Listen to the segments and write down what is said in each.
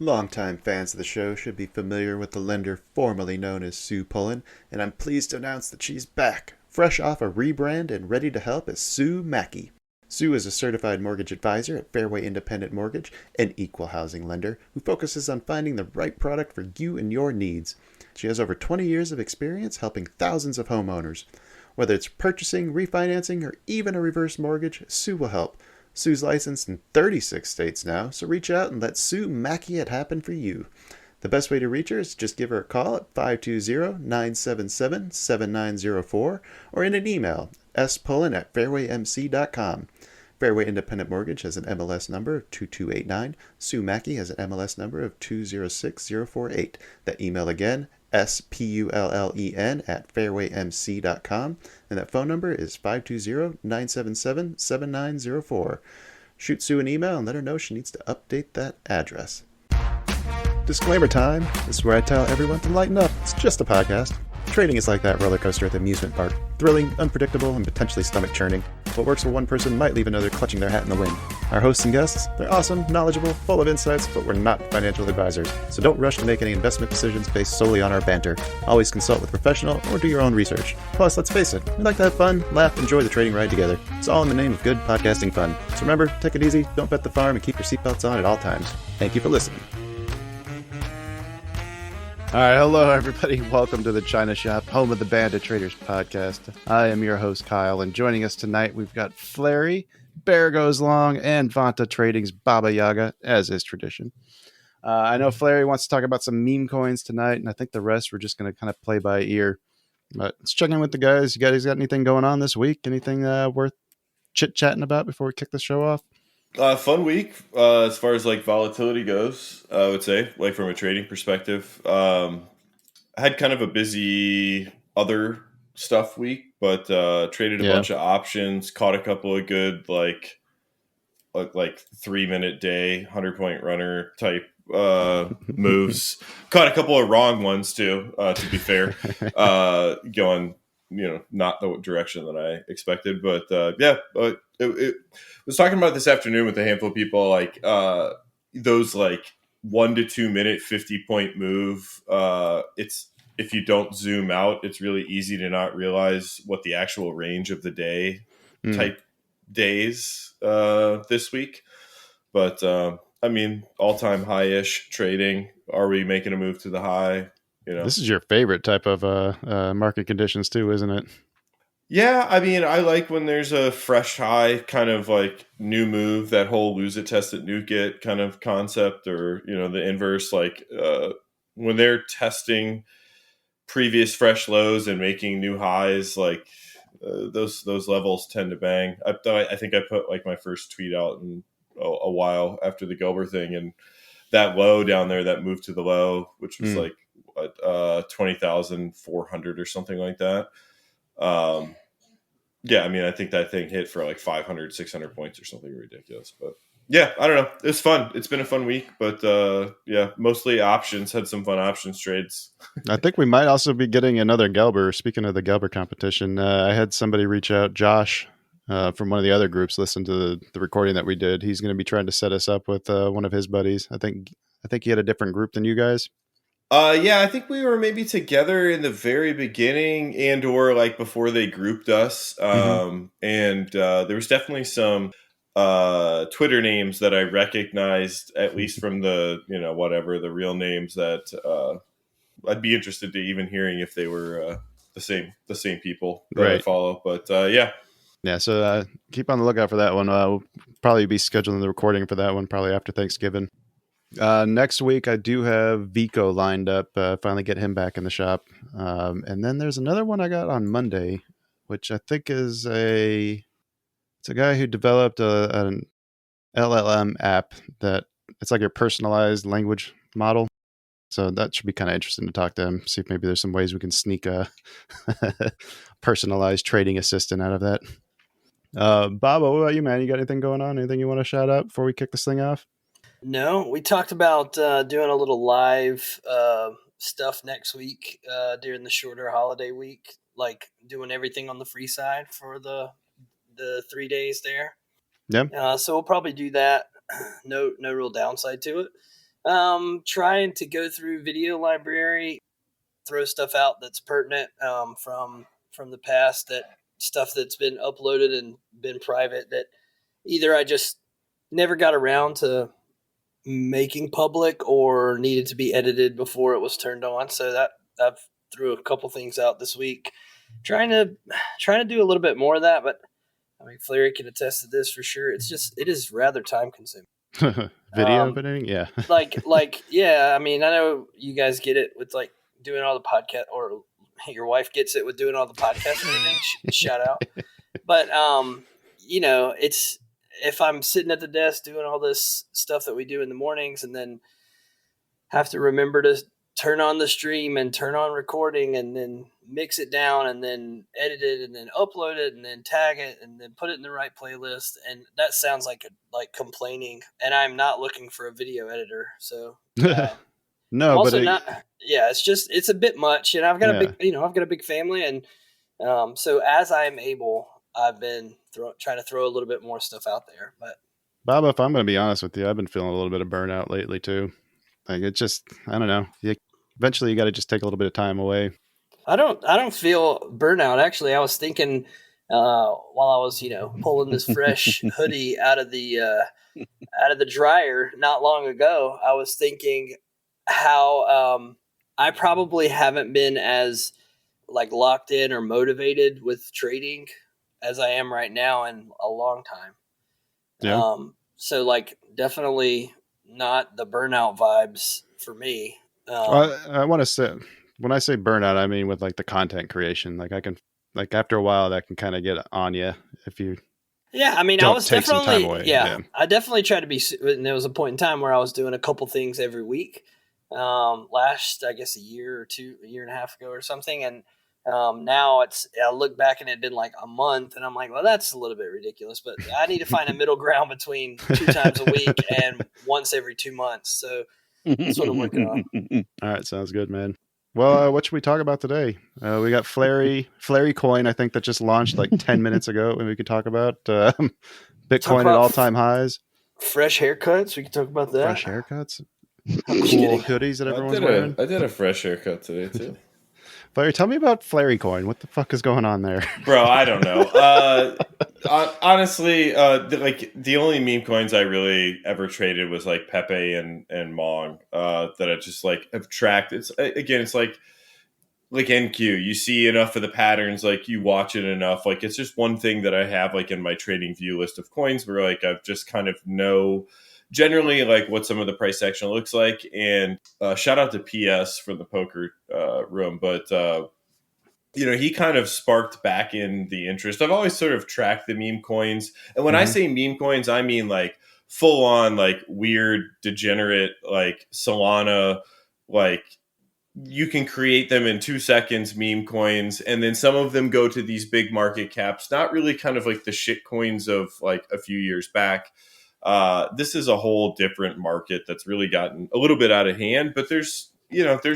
Longtime fans of the show should be familiar with the lender formerly known as Sue Pullen, and I'm pleased to announce that she's back, fresh off a rebrand and ready to help as Sue Mackey. Sue is a certified mortgage advisor at Fairway Independent Mortgage, an equal housing lender who focuses on finding the right product for you and your needs. She has over 20 years of experience helping thousands of homeowners. Whether it's purchasing, refinancing, or even a reverse mortgage, Sue will help. Sue's licensed in 36 states now, so reach out and let Sue Mackey it happen for you. The best way to reach her is just give her a call at 520-977-7904 or in an email, spullen@fairwaymc.com. Fairway Independent Mortgage has an MLS number of 2289. Sue Mackey has an MLS number of 206048. That email again, spullen@fairwaymc.com, and that phone number is 520-977-7904. Shoot Sue an email and let her know she needs to update that address. Disclaimer time. This is where I tell everyone to lighten up. It's just a podcast. Trading is like that roller coaster at the amusement park. Thrilling, unpredictable, and potentially stomach-churning. What works for one person might leave another clutching their hat in the wind. Our hosts and guests, they're awesome, knowledgeable, full of insights, but we're not financial advisors. So don't rush to make any investment decisions based solely on our banter. Always consult with a professional or do your own research. Plus, let's face it, we like to have fun, laugh, enjoy the trading ride together. It's all in the name of good podcasting fun. So remember, take it easy, don't bet the farm, and keep your seatbelts on at all times. Thank you for listening. All right, hello everybody. Welcome to the China Shop, home of the Bandit Traders podcast. I am your host Kyle, and joining us tonight we've got Flary, Bear Goes Long, and Vanta Trading's Baba Yaga, as is tradition. I know Flary wants to talk about some meme coins tonight, and I think the rest we're just going to kind of play by ear. But let's check in with the guys. You guys got anything going on this week? Anything worth chit-chatting about before we kick the show off? Fun week as far as like volatility goes, I would say, like from a trading perspective. I had kind of a busy other stuff week, but traded a bunch of options, caught a couple of good like 3-minute day, 100-point runner type moves. Caught a couple of wrong ones too, to be fair, going not the direction that I expected, but it was talking about this afternoon with a handful of people, like those like 1 to 2 minute 50-point move. It's, if you don't zoom out, it's really easy to not realize what the actual range of the day type days this week. But I mean, all-time high-ish trading. Are we making a move to the high? This is your favorite type of market conditions too, isn't it? Yeah, I mean, I like when there's a fresh high, kind of like new move, that whole lose it, test it, nuke it kind of concept, or the inverse, like when they're testing previous fresh lows and making new highs, like those levels tend to bang. I think I put like my first tweet out in a while after the Gilbert thing, and that low down there, that move to the low, which was like 20,400 or something like that. Yeah, I mean, I think that thing hit for like 500, 600 points or something ridiculous. But yeah, I don't know. It's fun. It's been a fun week, but yeah, mostly options. Had some fun options trades. I think we might also be getting another Gelber. Speaking of the Gelber competition, I had somebody reach out, Josh, from one of the other groups, listen to the recording that we did. He's going to be trying to set us up with one of his buddies. I think he had a different group than you guys. Yeah, I think we were maybe together in the very beginning and or like before they grouped us. And there was definitely some Twitter names that I recognized, at least from the, the real names that I'd be interested to even hearing if they were the same people that I follow. But yeah. Yeah, so keep on the lookout for that one. We'll probably be scheduling the recording for that one probably after Thanksgiving. Next week, I do have Vico lined up. Finally get him back in the shop. And then there's another one I got on Monday, which I think is it's a guy who developed an LLM app that it's like your personalized language model. So that should be kind of interesting to talk to him, see if maybe there's some ways we can sneak a personalized trading assistant out of that. Bob, what about you, man? You got anything going on? Anything you want to shout out before we kick this thing off? No, we talked about doing a little live stuff next week during the shorter holiday week, like doing everything on the free side for the 3 days there. Yeah. So we'll probably do that. No real downside to it. Trying to go through video library, throw stuff out that's pertinent from the past, that stuff that's been uploaded and been private that either I just never got around to making public or needed to be edited before it was turned on. So that I've threw a couple things out this week, trying to do a little bit more of that. But I mean, Flary can attest to this for sure. It is rather time consuming. Video editing, yeah. Yeah. I mean, I know you guys get it with like doing all the podcast, or your wife gets it with doing all the podcast and everything. Shout out. But it's if I'm sitting at the desk doing all this stuff that we do in the mornings, and then have to remember to turn on the stream and turn on recording and then mix it down and then edit it and then upload it and then tag it and then put it in the right playlist. And that sounds like complaining, and I'm not looking for a video editor. So no, also but not. Yeah, it's a bit much, and I've got a big family, and so as I'm able, I've been trying to throw a little bit more stuff out there. But Bob, if I'm going to be honest with you, I've been feeling a little bit of burnout lately too. Like it's just, I don't know. Eventually, you got to just take a little bit of time away. I don't feel burnout. Actually, I was thinking while I was pulling this fresh hoodie out of the dryer not long ago, I was thinking how I probably haven't been as like locked in or motivated with trading as I am right now in a long time. Yeah. So like definitely not the burnout vibes for me. I want to say, when I say burnout, I mean with like the content creation. Like I can, like after a while, that can kind of get on you if you. Yeah, I mean, don't I was take some time definitely away. Yeah. I definitely tried to be. And there was a point in time where I was doing a couple things every week. Last I guess a year and a half ago or something, and now I look back and it'd been like a month, and I'm like, well, that's a little bit ridiculous. But I need to find a middle ground between 2 times a week and once every 2 months. So that's what I'm working on. All right, sounds good, man. Well, what should we talk about today? We got Flary coin, I think, that just launched like 10 minutes ago, and we could talk about Bitcoin at all-time highs. Fresh haircuts. We can talk about that. Fresh haircuts. Cool hoodies that everyone's wearing. I did a fresh haircut today, too. Flary, tell me about Flary coin. What the fuck is going on there? Bro, I don't know. Honestly, like the only meme coins I really ever traded was like Pepe and Mong that I just like have tracked. It's like NQ. You see enough of the patterns, like you watch it enough. Like it's just one thing that I have like in my trading view list of coins where like I've just kind of know generally like what some of the price action looks like. And shout out to PS from the poker room, but he kind of sparked back in the interest. I've always sort of tracked the meme coins. And when I say meme coins, I mean like full on like weird, degenerate, like Solana, like you can create them in 2 seconds, meme coins. And then some of them go to these big market caps, not really kind of like the shit coins of like a few years back. This is a whole different market that's really gotten a little bit out of hand, but there's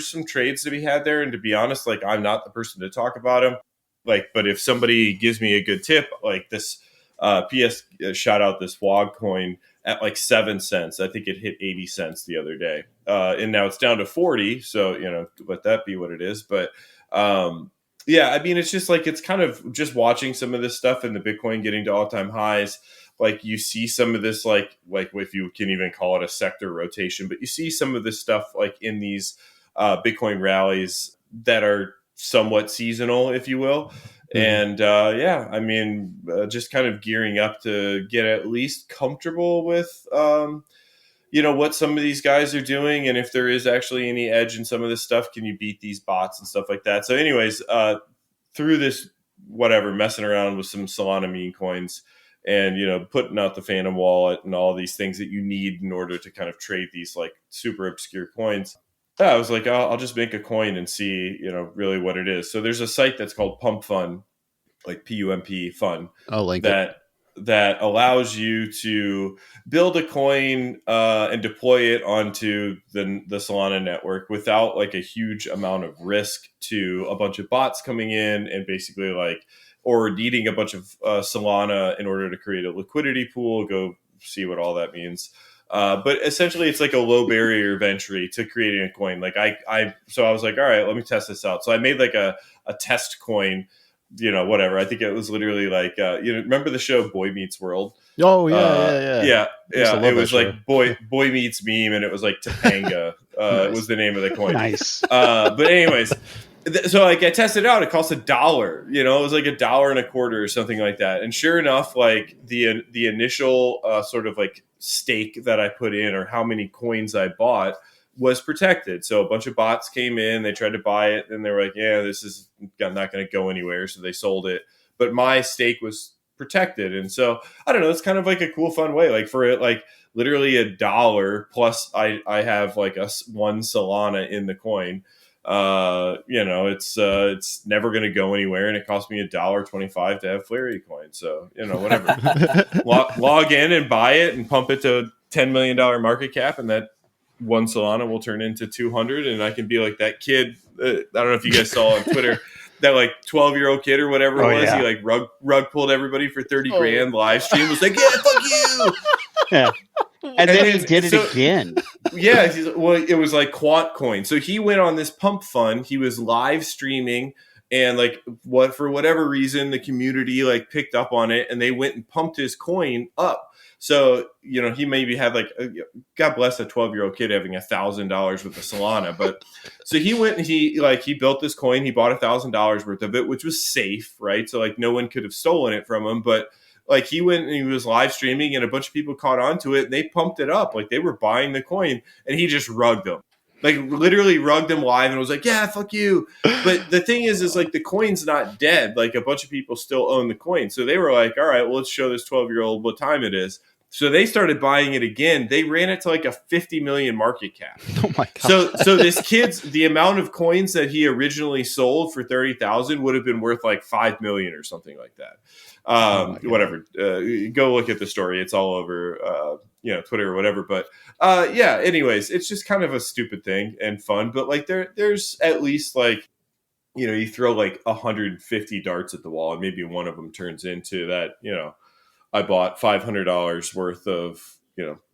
some trades to be had there. And to be honest, like I'm not the person to talk about them. Like, but if somebody gives me a good tip, like this PS shout out this WOG coin at like 7 cents. I think it hit 80 cents the other day. And now it's down to 40. So, let that be what it is. But yeah, I mean, it's just like, it's kind of just watching some of this stuff and the Bitcoin getting to all-time highs. Like you see some of this, like if you can even call it a sector rotation, but you see some of this stuff like in these Bitcoin rallies that are somewhat seasonal, if you will. And yeah, I mean, just kind of gearing up to get at least comfortable with, what some of these guys are doing. And if there is actually any edge in some of this stuff, can you beat these bots and stuff like that? So anyways, through this, messing around with some Solana meme coins and, putting out the Phantom wallet and all these things that you need in order to kind of trade these like super obscure coins. Yeah, I was like, I'll just make a coin and see, really what it is. So there's a site that's called Pump Fun, like PUMP Fun. I'll link that allows you to build a coin and deploy it onto the Solana network without like a huge amount of risk to a bunch of bots coming in and basically or needing a bunch of Solana in order to create a liquidity pool. Go see what all that means. But essentially, it's like a low barrier of entry to creating a coin. Like so I was like, all right, let me test this out. So I made like a test coin, whatever. I think it was literally like, remember the show Boy Meets World? Oh yeah. Yeah. Used to love It was that like show. Boy Meets Meme, and it was like Topanga. Nice. Was the name of the coin. Nice. But anyways, so like I tested it out. It cost $1. It was like $1.25 or something like that. And sure enough, like the initial sort of like stake that I put in, or how many coins I bought, was protected. So a bunch of bots came in, they tried to buy it, and they were like, yeah, this is not going to go anywhere. So they sold it. But my stake was protected. And so I don't know, it's kind of like a cool, fun way. Like for it, like literally $1 plus I have like one Solana in the coin. It's never going to go anywhere, and it cost me $1.25 to have Flurry coin. So, whatever. log in and buy it and pump it to $10 million market cap, and that one Solana will turn into 200, and I can be like that kid. I don't know if you guys saw on Twitter that like 12-year-old kid or whatever it was. Yeah. He like rug pulled everybody for 30 grand live stream. Was like, yeah, fuck you. Yeah. And then he did it again. Yeah, it was like Quant Coin. So he went on this pump fund. He was live streaming, and like for whatever reason, the community like picked up on it, and they went and pumped his coin up. So he maybe had like, God bless a 12-year-old kid having $1,000 with a Solana. But so he went and he built this coin. He bought $1,000 worth of it, which was safe, right? So like no one could have stolen it from him, but. Like he went and he was live streaming, and a bunch of people caught on to it, and they pumped it up. Like they were buying the coin, and he just rugged them. Like literally rugged them live, and was like, yeah, fuck you. But the thing is like the coin's not dead. Like a bunch of people still own the coin. So they were like, all right, well, let's show this 12-year-old what time it is. So they started buying it again. They ran it to like a 50 million market cap. Oh my god. So this kid's, the amount of coins that he originally sold for 30,000 would have been worth like 5 million or something like that. Whatever. Go look at the story. It's all over, Twitter or whatever. But yeah. Anyways, it's just kind of a stupid thing and fun. But like there's at least like, you throw like 150 darts at the wall, and maybe one of them turns into that. I bought $500 worth of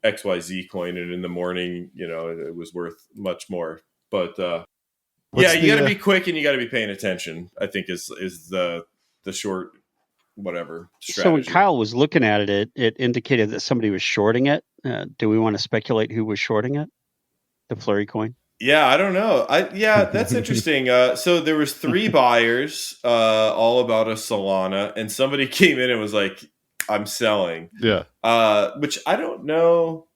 XYZ coin, and in the morning, it was worth much more. But you got to be quick, and you got to be paying attention, I think is the short whatever strategy. So when Kyle was looking at it, it indicated that somebody was shorting it. Do we want to speculate who was shorting it? The Flurry coin? Yeah, I don't know. That's interesting. So there was 3 buyers, all about a Solana, and somebody came in and was like, I'm selling. Yeah. Which I don't know.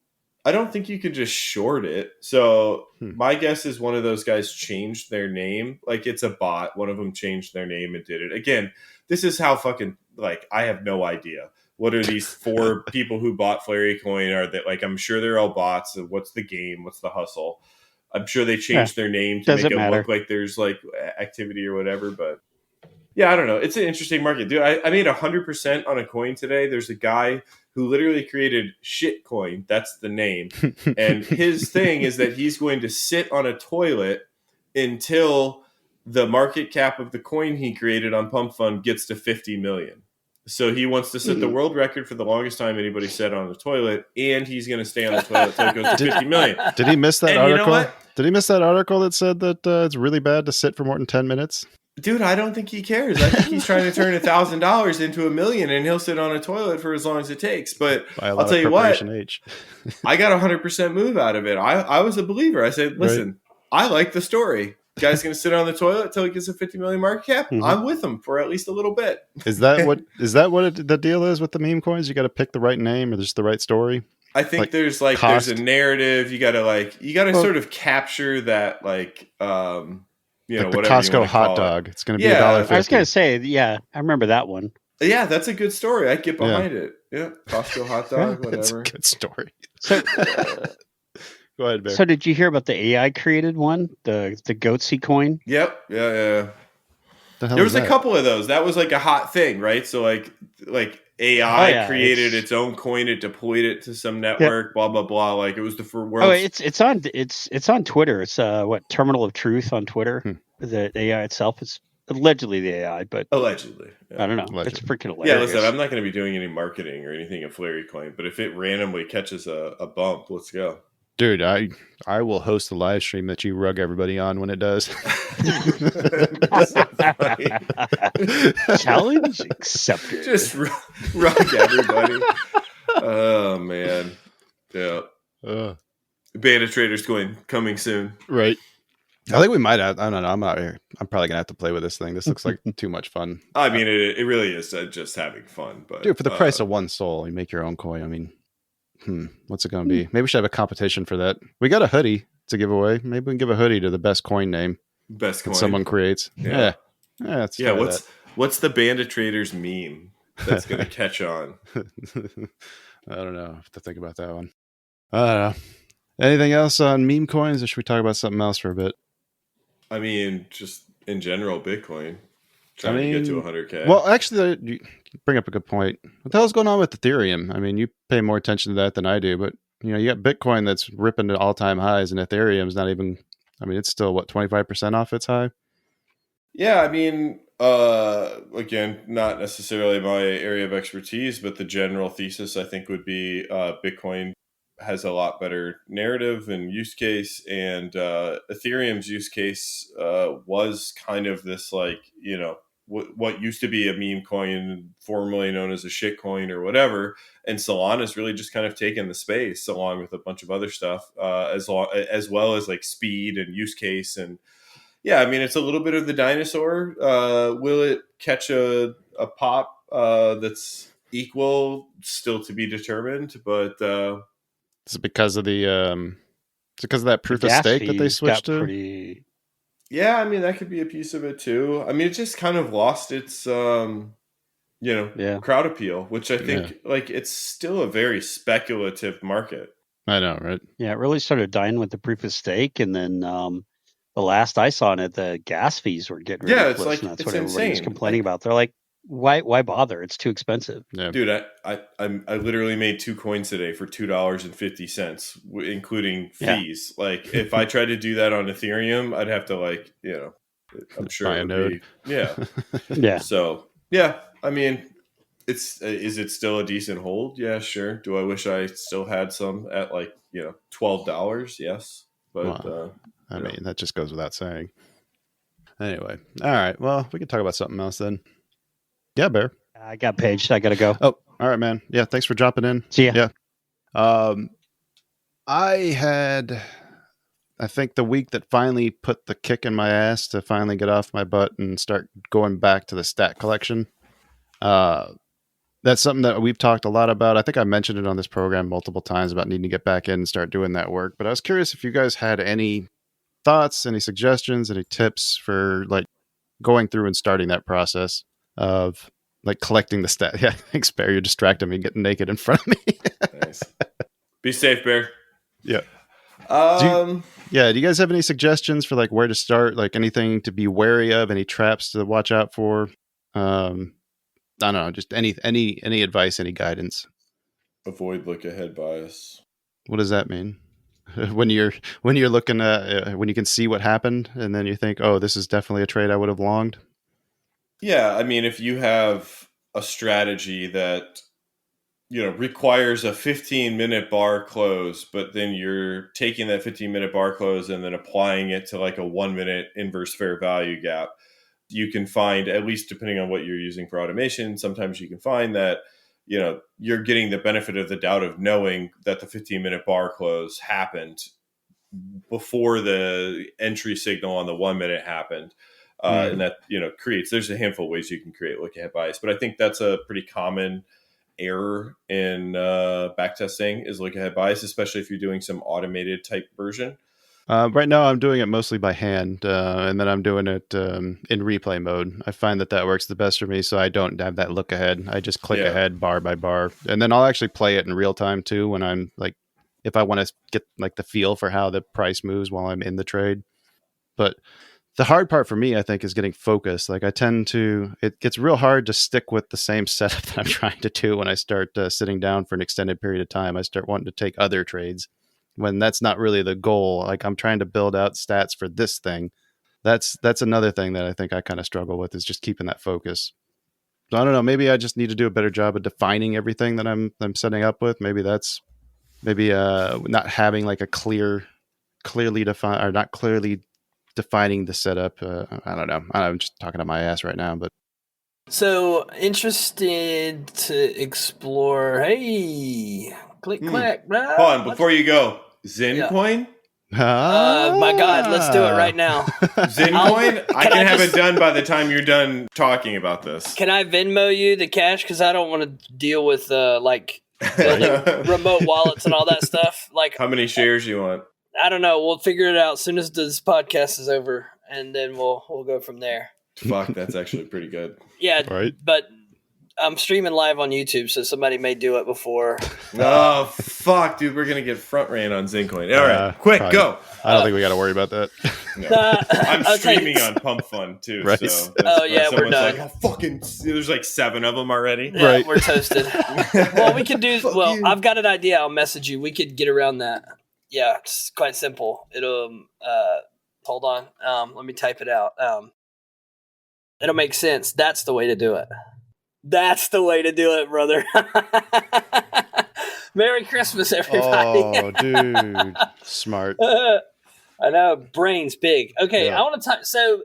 I don't think you could just short it. So my guess is one of those guys changed their name. Like it's a bot. One of them changed their name and did it. Again, this is how fucking, like, I have no idea. What are these 4 people who bought Flurry coin? Are they like, I'm sure they're all bots. So what's the game? What's the hustle? I'm sure they changed their name to make it look like there's like activity or whatever, but yeah, I don't know. It's an interesting market, dude. I made 100% on a coin today. There's a guy who literally created shitcoin. That's the name. And his thing is that he's going to sit on a toilet until the market cap of the coin he created on Pump Fund gets to 50 million. So he wants to set the world record for the longest time anybody sat on the toilet, and he's going to stay on the toilet until it goes to 50 million. Did he miss that And article? you know what? Did he miss that article that said that it's really bad to sit for more than 10 minutes? Dude, I don't think he cares. I think he's trying to turn $1,000 into $1 million, and he'll sit on a toilet for as long as it takes. But I'll tell you what, I got 100% move out of it. I was a believer. I said, listen, I like the story. Guy's going to sit on the toilet until he gets a 50 million market cap. Mm-hmm. I'm with him for at least a little bit. Is that what the deal is with the meme coins? You got to pick the right name or just the right story. I think there's a narrative. You got to sort of capture that like the Costco hot dog. It's going to be $1.50. I was going to say, yeah, I remember that one. Yeah, that's a good story. I'd get behind it. Yeah, Costco hot dog, whatever. That's a good story. So, go ahead, Bear. So did you hear about the AI created one, the Goatsy coin? Yep. Yeah. There was a couple of those. That was like a hot thing, right? So like AI created its own coin, it deployed it to some network, blah blah blah. Like it was the first world. Oh, it's on Twitter. It's Terminal of Truth on Twitter. The AI itself is allegedly the AI, but Allegedly. Yeah. I don't know. Allegedly. It's freaking Yeah, hilarious. listen, I'm not going to be doing any marketing or anything of Flurry Coin, but if it randomly catches a bump, let's go. Dude, I will host the live stream that you rug everybody on when it does. That's so funny. Challenge accepted. Just rock everybody. Oh, man. Yeah. Beta Traders Coin coming soon. Right. I think we might have. I don't know. I'm out here. I'm probably gonna have to play with this thing. This looks like too much fun. I mean, it really is just having fun. But Dude, for the price of one soul, you make your own coin. I mean, what's it gonna be? Maybe we should have a competition for that. We got a hoodie to give away. Maybe we can give a hoodie to the best coin name best coin someone creates. Yeah. Let's try what's the Bandit Traders meme that's gonna catch on? I don't know. I have to think about that one. I don't know. Anything else on meme coins, or should we talk about something else for a bit? I mean, just in general, Bitcoin trying to get to 100K. Well, actually, you bring up a good point. What the hell's going on with Ethereum? I mean, you pay more attention to that than I do, but you got Bitcoin that's ripping to all-time highs, and Ethereum's not even. I mean, it's still 25% off its high. Yeah, I mean, again, not necessarily my area of expertise, but the general thesis I think would be Bitcoin has a lot better narrative and use case, and Ethereum's use case was kind of this what used to be a meme coin, formerly known as a shit coin or whatever, and Solana's really just kind of taken the space along with a bunch of other stuff, as well as like speed and use case. And yeah, I mean, it's a little bit of the dinosaur. Will it catch a pop that's equal? Still to be determined, but is it because of that proof of stake that they switched to? Yeah, I mean, that could be a piece of it too. I mean, it just kind of lost its crowd appeal, which I think it's still a very speculative market. I know, right? Yeah, it really started dying with the proof of stake, and then the last I saw on it, the gas fees were getting ridiculous, it's like, and that's it's what everybody was insane. complaining about. They're like, why bother? It's too expensive. Yeah. Dude, I literally made 2 coins today for $2.50, including fees. Like, if I tried to do that on Ethereum, I'd have to I'm sure buy a node. Yeah. So yeah, I mean, is it still a decent hold? Yeah, sure. Do I wish I still had some at $12? Yes, but I mean, that just goes without saying. Anyway, all right. Well, we can talk about something else then. Yeah, Bear. I got paged. I got to go. Oh, all right, man. Yeah, thanks for dropping in. See ya. Yeah. I think the week that finally put the kick in my ass to finally get off my butt and start going back to the stat collection. That's something that we've talked a lot about. I think I mentioned it on this program multiple times about needing to get back in and start doing that work. But I was curious if you guys had any thoughts, any suggestions, any tips for going through and starting that process of collecting the stat. Yeah, thanks, Bear. You're distracting me getting naked in front of me. Nice. Be safe, Bear. Yeah. Do you guys have any suggestions for where to start? Anything to be wary of? Any traps to watch out for? I don't know. Just any advice, any guidance. Avoid look ahead bias. What does that mean? When you're looking at when you can see what happened and then you think, oh, this is definitely a trade I would have longed. Yeah, I mean, if you have a strategy that requires a 15-minute bar close, but then you're taking that 15-minute bar close and then applying it to a 1-minute inverse fair value gap, you can find, at least depending on what you're using for automation, sometimes you can find that you're getting the benefit of the doubt of knowing that the 15-minute bar close happened before the entry signal on the 1 minute happened. And that, there's a handful of ways you can create look ahead bias, but I think that's a pretty common error in backtesting is look ahead bias, especially if you're doing some automated type version. Right now I'm doing it mostly by hand, and then I'm doing it in replay mode. I find that works the best for me, so I don't have that look ahead. I just click ahead bar by bar, and then I'll actually play it in real time too when I'm if I want to get the feel for how the price moves while I'm in the trade. But the hard part for me, I think, is getting focused. It gets real hard to stick with the same setup that I'm trying to do when I start sitting down for an extended period of time. I start wanting to take other trades when that's not really the goal. I'm trying to build out stats for this thing. that's another thing that I think I kind of struggle with, is just keeping that focus. So I don't know, maybe I just need to do a better job of defining everything that I'm setting up with. Maybe not having like a clearly defined, or not clearly defining the setup. I don't know. I'm just talking to my ass right now, but So interested to explore. Hey, click, clack, blah. Hold on, before you go, Zencoin? My God, let's do it right now. Zencoin? I can have just- it done by the time you're done talking about this. Can I Venmo you the cash? Because I don't want to deal with like building remote wallets and all that stuff. Like, How many shares you want? I don't know. We'll figure it out as soon as this podcast is over, and then we'll go from there. Fuck, that's actually pretty good. Yeah, Right. But I'm streaming live on YouTube, so somebody may do it before. Oh, fuck, dude. We're going to get front ran on Zencoin. All right, quick, probably. go. I don't think we got to worry about that. No. I'm Okay. streaming on Pump Fund, too. Right. So Yeah, we're someone's done. like, oh, fucking, there's like 7 of them already. Yeah, Right. we're toasted. Well, we could do. Fuck Well, you. I've got an idea. I'll message you. We could get around that. Yeah, it's quite simple. It'll. Hold on. Let me type it out. It'll make sense. That's the way to do it. That's the way to do it, brother. Merry Christmas, everybody. Oh, dude. Smart. I know, brains big. Okay, Yeah. I want to talk. So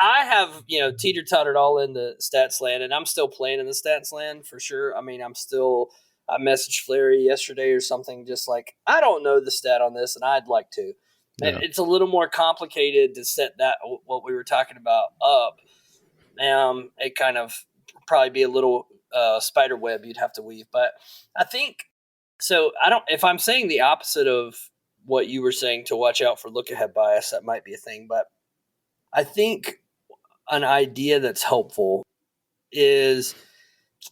I have, teeter-tottered all in the stats land, and I'm still playing in the stats land for sure. I mean, I messaged Flary yesterday or something, just like, I don't know the stat on this, and I'd like to. Yeah. It's a little more complicated to set that, what we were talking about, up. It kind of probably be a little spider web you'd have to weave. But I think, so if I'm saying the opposite of what you were saying, to watch out for look ahead bias, that might be a thing. But I think an idea that's helpful is,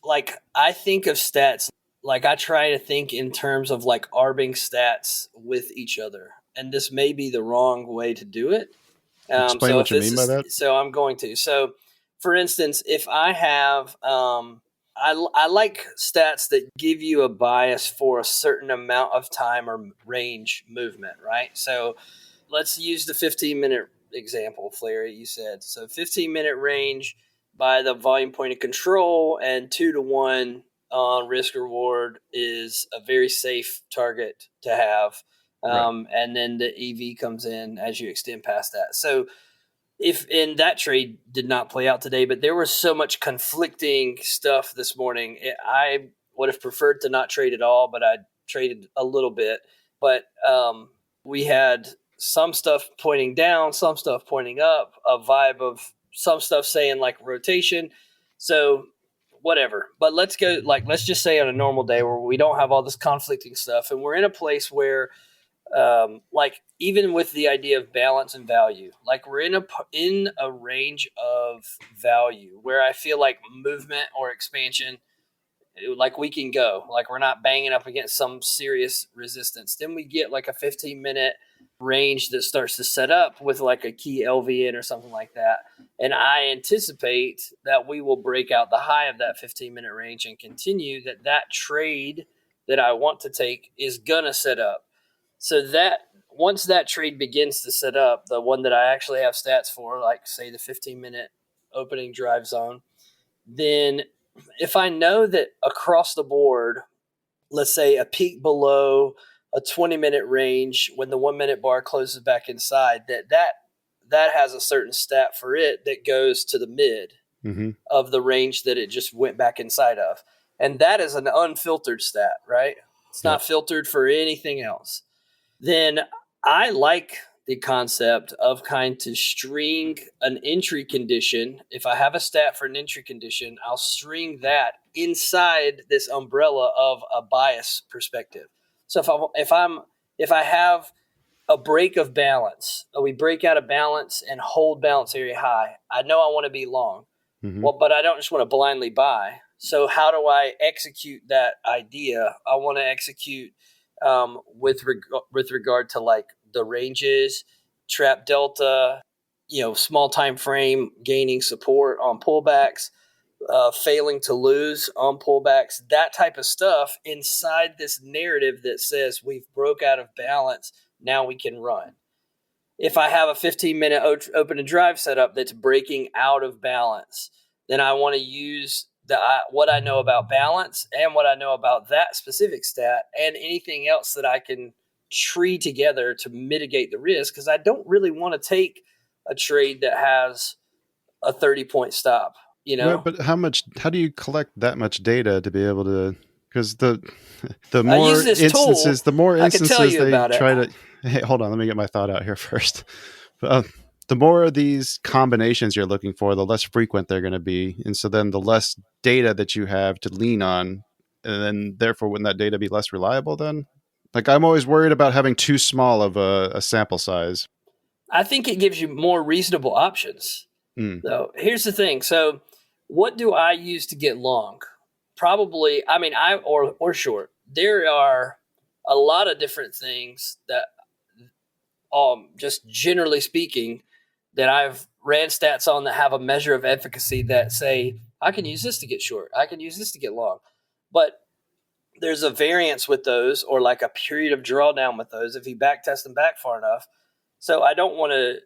like, I think of stats, like I try to think in terms of like arbing stats with each other. And this may be the wrong way to do it. Explain what you mean by that. So I'm going to. So, for instance, if I have, I like stats that give you a bias for a certain amount of time or range movement, right? So let's use the 15-minute example, Flary, you said. So 15-minute range by the volume point of control, and 2-to-1 on risk reward is a very safe target to have. Right. And then the EV comes in as you extend past that. So if in that trade did not play out today, but there was so much conflicting stuff this morning, I would have preferred to not trade at all, but I traded a little bit. But we had some stuff pointing down, some stuff pointing up, a vibe of some stuff saying like rotation. So whatever. But let's just say on a normal day where we don't have all this conflicting stuff, and we're in a place where like even with the idea of balance and value, like we're in a range of value where I feel like movement or expansion, like we can go, like we're not banging up against some serious resistance. Then we get like a 15-minute range that starts to set up with like a key LVN or something like that. And I anticipate that we will break out the high of that 15-minute range and continue that trade that I want to take is going to set up. So that once that trade begins to set up, the one that I actually have stats for, like say the 15-minute opening drive zone, then if I know that across the board, let's say a peak below a 20-minute range when the 1-minute bar closes back inside, that has a certain stat for it that goes to the mid of the range that it just went back inside of. And that is an unfiltered stat, right? It's not filtered for anything else. Then I like the concept of kind to string an entry condition. If I have a stat for an entry condition, I'll string that inside this umbrella of a bias perspective. So if I have a break of balance, we break out of balance and hold balance area high, I know I want to be long. Well, but I don't just want to blindly buy. So how do I execute that idea? I want to execute with regard to like the ranges, trap delta, small time frame gaining support on pullbacks, failing to lose on pullbacks, that type of stuff inside this narrative that says we've broke out of balance, now we can run. if I have a 15-minute open and drive setup that's breaking out of balance, then I want to use what I know about balance and what I know about that specific stat and anything else that I can tree together to mitigate the risk, because I don't really want to take a trade that has a 30-point stop. Right, but how do you collect that much data to be able to, because the more use this instances, tool, the more I can tell instances you they about it. try to, hey, hold on, let me get my thought out here first. The more of these combinations you're looking for, the less frequent they're going to be. And so then the less data that you have to lean on, and then therefore wouldn't that data be less reliable then? Like, I'm always worried about having too small of a sample size. I think it gives you more reasonable options. So here's the thing. So what do I use to get long? Probably, or short. There are a lot of different things that, just generally speaking, that I've ran stats on that have a measure of efficacy that say, I can use this to get short. I can use this to get long. But there's a variance with those, or like a period of drawdown with those, if you back test them back far enough. So I don't want to,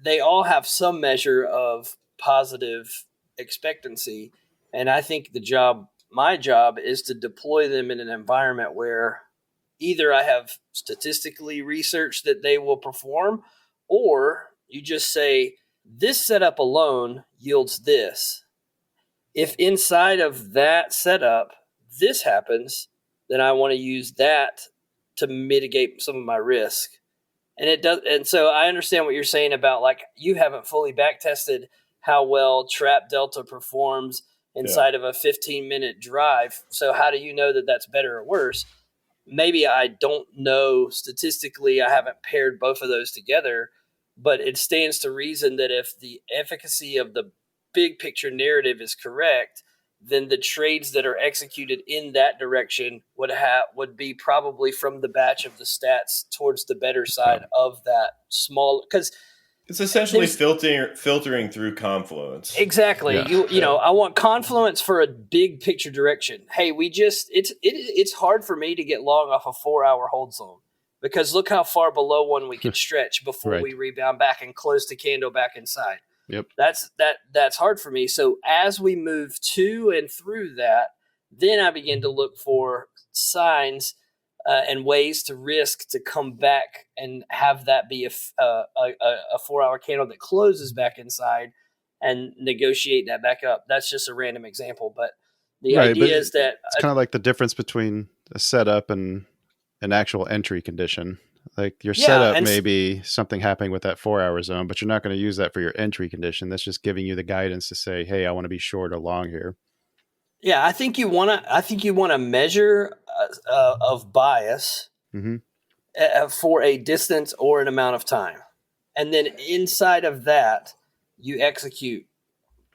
they all have some measure of positive expectancy. And I think my job is to deploy them in an environment where either I have statistically researched that they will perform, or you just say, this setup alone yields this. If inside of that setup, this happens, then I want to use that to mitigate some of my risk. And it does. And so I understand what you're saying about, like, you haven't fully back tested how well trap delta performs inside of a 15-minute drive. So how do you know that that's better or worse? Maybe I don't know statistically. I haven't paired both of those together, but it stands to reason that if the efficacy of the big picture narrative is correct, then the trades that are executed in that direction would be probably from the batch of the stats towards the better side of that small, because it's essentially filtering through confluence. Exactly. Yeah. You know, I want confluence for a big picture direction. Hey, it's hard for me to get long off a 4-hour hold zone, because look how far below one we can stretch before Right. we rebound back and close the candle back inside. Yep. That's hard for me. So as we move to and through that, then I begin to look for signs and ways to risk to come back and have that be a 4-hour candle that closes back inside, and negotiate that back up. That's just a random example, but the idea is that it's kind of like the difference between a setup and an actual entry condition. Like, your setup may be something happening with that 4-hour zone, but you're not going to use that for your entry condition. That's just giving you the guidance to say, hey, I want to be short or long here. Yeah, I think you want to measure of bias for a distance or an amount of time, and then inside of that, you execute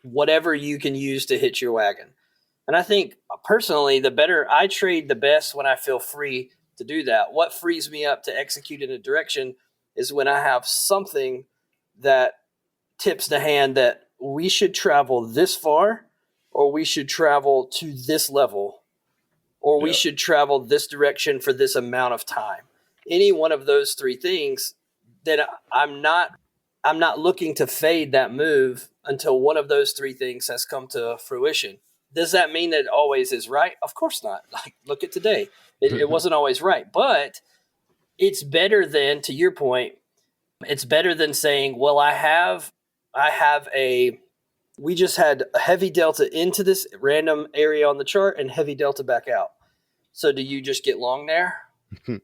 whatever you can use to hit your wagon. And I think personally, I trade the best when I feel free to do that. What frees me up to execute in a direction is when I have something that tips the hand that we should travel this far, or we should travel to this level, or we should travel this direction for this amount of time. Any one of those three things, then I'm not looking to fade that move until one of those three things has come to fruition. Does that mean that it always is right? Of course not. Like, look at today. It wasn't always right, but it's better than, to your point, it's better than saying, well, we just had a heavy delta into this random area on the chart and heavy delta back out. So do you just get long there?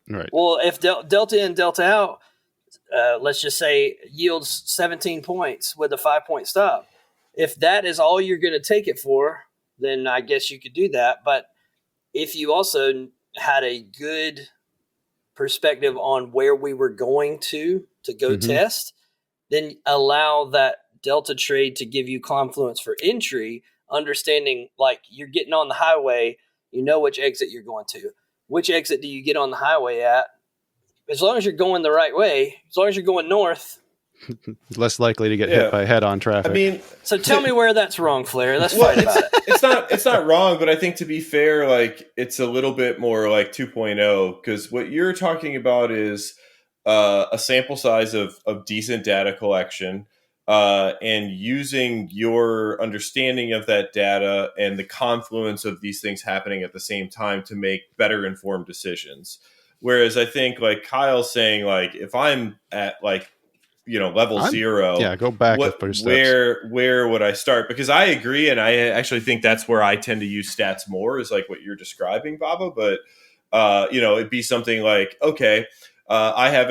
Right. Well, if delta in, delta out, let's just say yields 17 points with a 5-point stop. If that is all you're going to take it for, then I guess you could do that. But if you also had a good perspective on where we were going to go test, then allow that delta trade to give you confluence for entry, understanding, like, you're getting on the highway, you know which exit you're going to. Which exit do you get on the highway at? As long as you're going the right way, as long as you're going north, less likely to get hit by head-on traffic. I mean, so tell me where that's wrong, Flair. Let's fight about it. It's not wrong, but I think, to be fair, like, it's a little bit more like 2.0, because what you're talking about is a sample size of decent data collection, and using your understanding of that data and the confluence of these things happening at the same time to make better informed decisions. Whereas I think like Kyle's saying, like if I'm at like, level zero, go back a few steps. where would I start? Because I agree, and I actually think that's where I tend to use stats more, is like what you're describing, Baba. But it'd be something like, okay, I have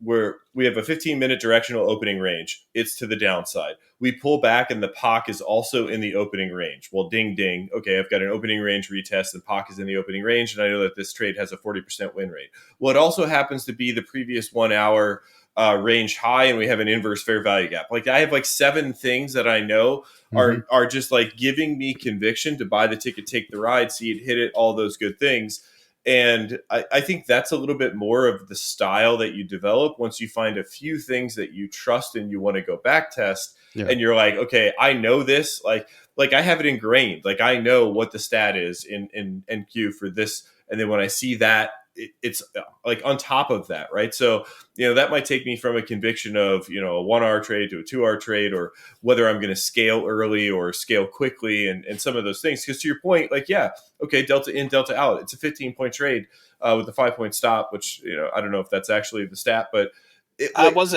where we have a 15-minute directional opening range. It's to the downside. We pull back, and the POC is also in the opening range. Well, ding ding. Okay, I've got an opening range retest, and POC is in the opening range, and I know that this trade has a 40% win rate. Well, it also happens to be the previous 1 hour range high, and we have an inverse fair value gap. Like I have like 7 things that I know are just like giving me conviction to buy the ticket, take the ride, see it, hit it, all those good things. And I think that's a little bit more of the style that you develop once you find a few things that you trust and you want to go back test. Yeah. And you're like, okay, I know this. Like I have it ingrained. Like I know what the stat is in NQ for this. And then when I see that, it's like on top of that, right? So, that might take me from a conviction of, a 1 hour trade to a 2 hour trade, or whether I'm going to scale early or scale quickly, and some of those things. Because to your point, like, yeah, okay, delta in, delta out. It's a 15-point trade with a 5-point stop, which, I don't know if that's actually the stat, but I was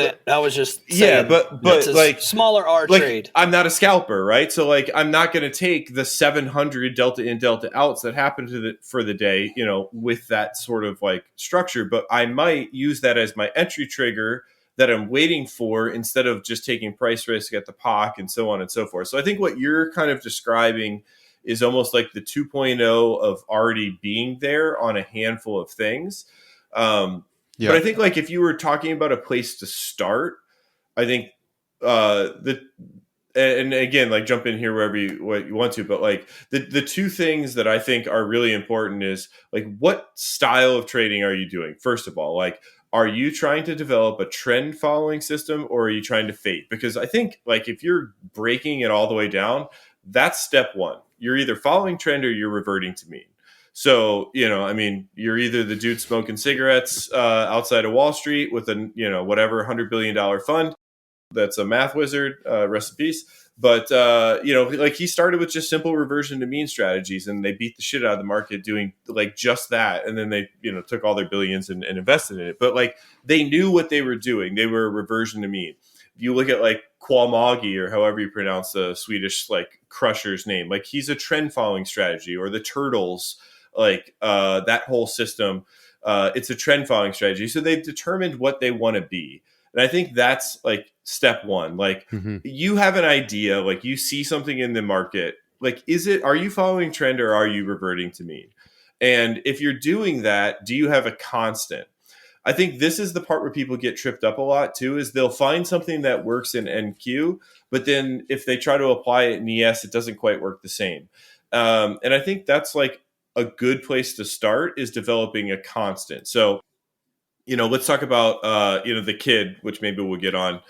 just saying, but it's a like smaller R like, trade. I'm not a scalper, right? So like I'm not going to take the 700 delta in, delta outs that happen for the day, with that sort of like structure. But I might use that as my entry trigger that I'm waiting for, instead of just taking price risk at the POC and so on and so forth. So I think what you're kind of describing is almost like the 2.0 of already being there on a handful of things. But I think like if you were talking about a place to start, I think and again, like jump in here wherever you want to, but like the 2 things that I think are really important is like, what style of trading are you doing? First of all, like, are you trying to develop a trend following system, or are you trying to fade? Because I think like if you're breaking it all the way down, that's step 1. You're either following trend or you're reverting to mean. So, you're either the dude smoking cigarettes outside of Wall Street with a, whatever $100 billion fund. That's a math wizard, rest in peace. But, like he started with just simple reversion to mean strategies, and they beat the shit out of the market doing like just that. And then they, took all their billions and invested in it. But like they knew what they were doing. They were a reversion to mean. You look at like Kwamagi, or however you pronounce the Swedish like crusher's name, like he's a trend following strategy. Or the turtles, like that whole system, it's a trend following strategy. So they've determined what they want to be. And I think that's like step 1. Like you have an idea, like you see something in the market, like are you following trend or are you reverting to mean? And if you're doing that, do you have a constant? I think this is the part where people get tripped up a lot too, is they'll find something that works in NQ, but then if they try to apply it in ES, it doesn't quite work the same. And I think that's like a good place to start, is developing a constant. So, let's talk about, the kid, which maybe we'll get on.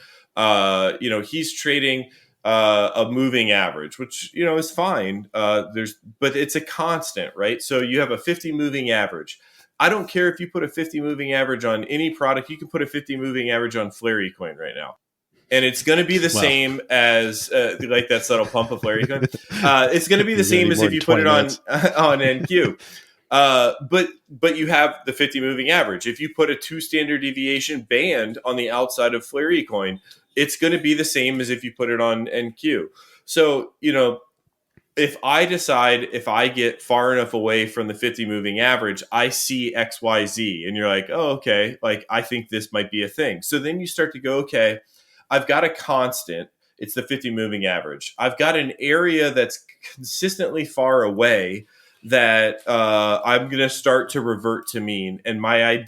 He's trading a moving average, which, is fine. But it's a constant, right? So you have a 50 moving average. I don't care if you put a 50 moving average on any product. You can put a 50 moving average on Flurry coin right now, and it's going to be the same as like that subtle pump of Flurry coin. It's going to be the same as if you put it on NQ. But you have the 50 moving average. If you put a 2 standard deviation band on the outside of Flurry coin, it's going to be the same as if you put it on NQ. So, if I decide, if I get far enough away from the 50 moving average, I see XYZ, and you're like, oh, okay, like I think this might be a thing. So then you start to go, okay, I've got a constant. It's the 50 moving average. I've got an area that's consistently far away that I'm going to start to revert to mean. And my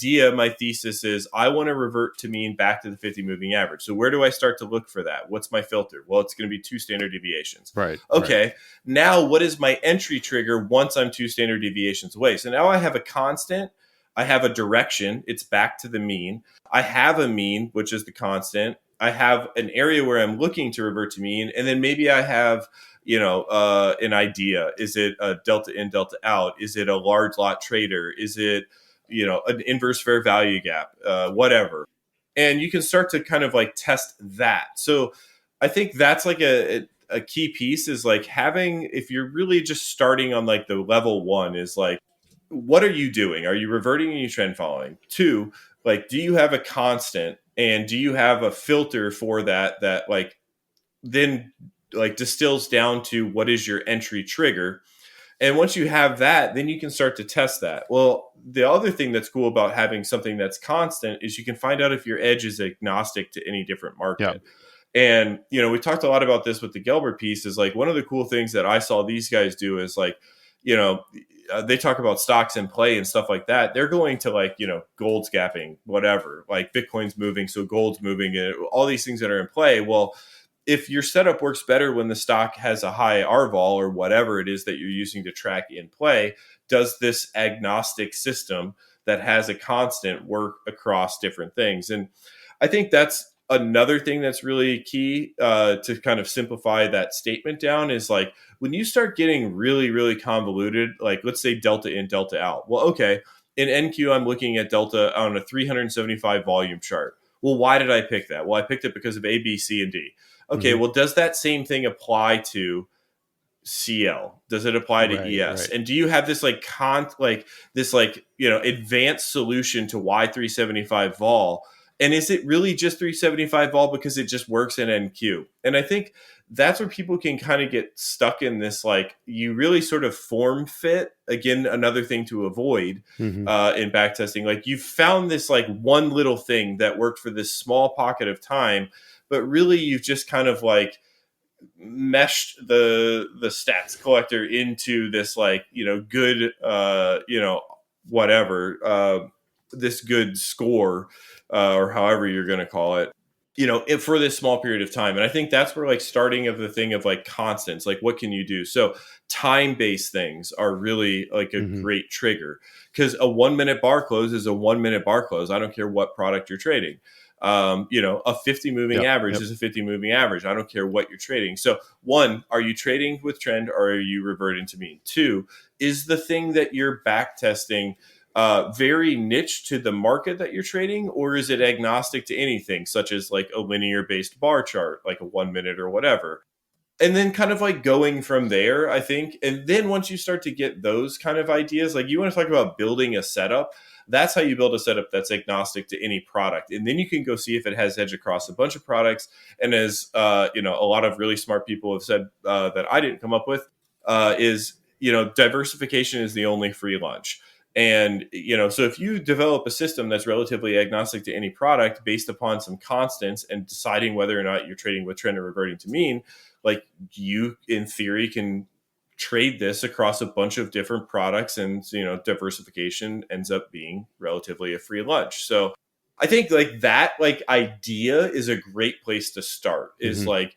thesis is I want to revert to mean back to the 50 moving average. So where do I start to look for that? What's my filter? Well, it's going to be 2 standard deviations. Right. Okay. Right. Now what is my entry trigger once I'm 2 standard deviations away? So now I have a constant. I have a direction. It's back to the mean. I have a mean, which is the constant. I have an area where I'm looking to revert to mean. And then maybe I have an idea. Is it a delta in, delta out? Is it a large lot trader? Is it an inverse fair value gap, whatever. And you can start to kind of like test that. So I think that's like a key piece is like having, if you're really just starting on like the level one, is like, what are you doing? Are you reverting? Are you trend following? Two, like, do you have a constant and do you have a filter for that like then like distills down to what is your entry trigger? And once you have that, then you can start to test that. Well, the other thing that's cool about having something that's constant is you can find out if your edge is agnostic to any different market. And, we talked a lot about this with the Gelbert piece is like one of the cool things that I saw these guys do is like, they talk about stocks in play and stuff like that. They're going to like, gold's gapping, whatever, like Bitcoin's moving. So gold's moving, and all these things that are in play. Well, if your setup works better when the stock has a high RVOL or whatever it is that you're using to track in play, does this agnostic system that has a constant work across different things? And I think that's another thing that's really key to kind of simplify that statement down is like when you start getting really, really convoluted, like let's say delta in, delta out. Well, okay, in NQ, I'm looking at delta on a 375 volume chart. Well, why did I pick that? Well, I picked it because of A, B, C, and D. Okay, well, does that same thing apply to CL? Does it apply to ES? Right. And do you have this like advanced solution to why 375 vol? And is it really just 375 vol because it just works in NQ? And I think that's where people can kind of get stuck in this, like you really sort of form fit. Again, another thing to avoid in backtesting. Like you've found this like one little thing that worked for this small pocket of time, but really you've just kind of like meshed the stats collector into this like, good, whatever, this good score or however you're going to call it, for this small period of time. And I think that's where like starting of the thing of like constants, like what can you do? So time-based things are really like a great trigger because a 1 minute bar close is a 1 minute bar close. I don't care what product you're trading. A 50 moving average is a 50 moving average. I don't care what you're trading. So one, are you trading with trend or are you reverting to mean? Two, is the thing that you're back testing very niche to the market that you're trading, or is it agnostic to anything such as like a linear based bar chart, like a 1 minute or whatever? And then kind of like going from there, I think. And then once you start to get those kind of ideas, like you want to talk about building a setup, that's how you build a setup that's agnostic to any product. And then you can go see if it has edge across a bunch of products. And as, a lot of really smart people have said that I didn't come up with is, diversification is the only free lunch. And, so if you develop a system that's relatively agnostic to any product based upon some constants and deciding whether or not you're trading with trend or reverting to mean, like you in theory can trade this across a bunch of different products, and diversification ends up being relatively a free lunch. So I think like that like idea is a great place to start, is like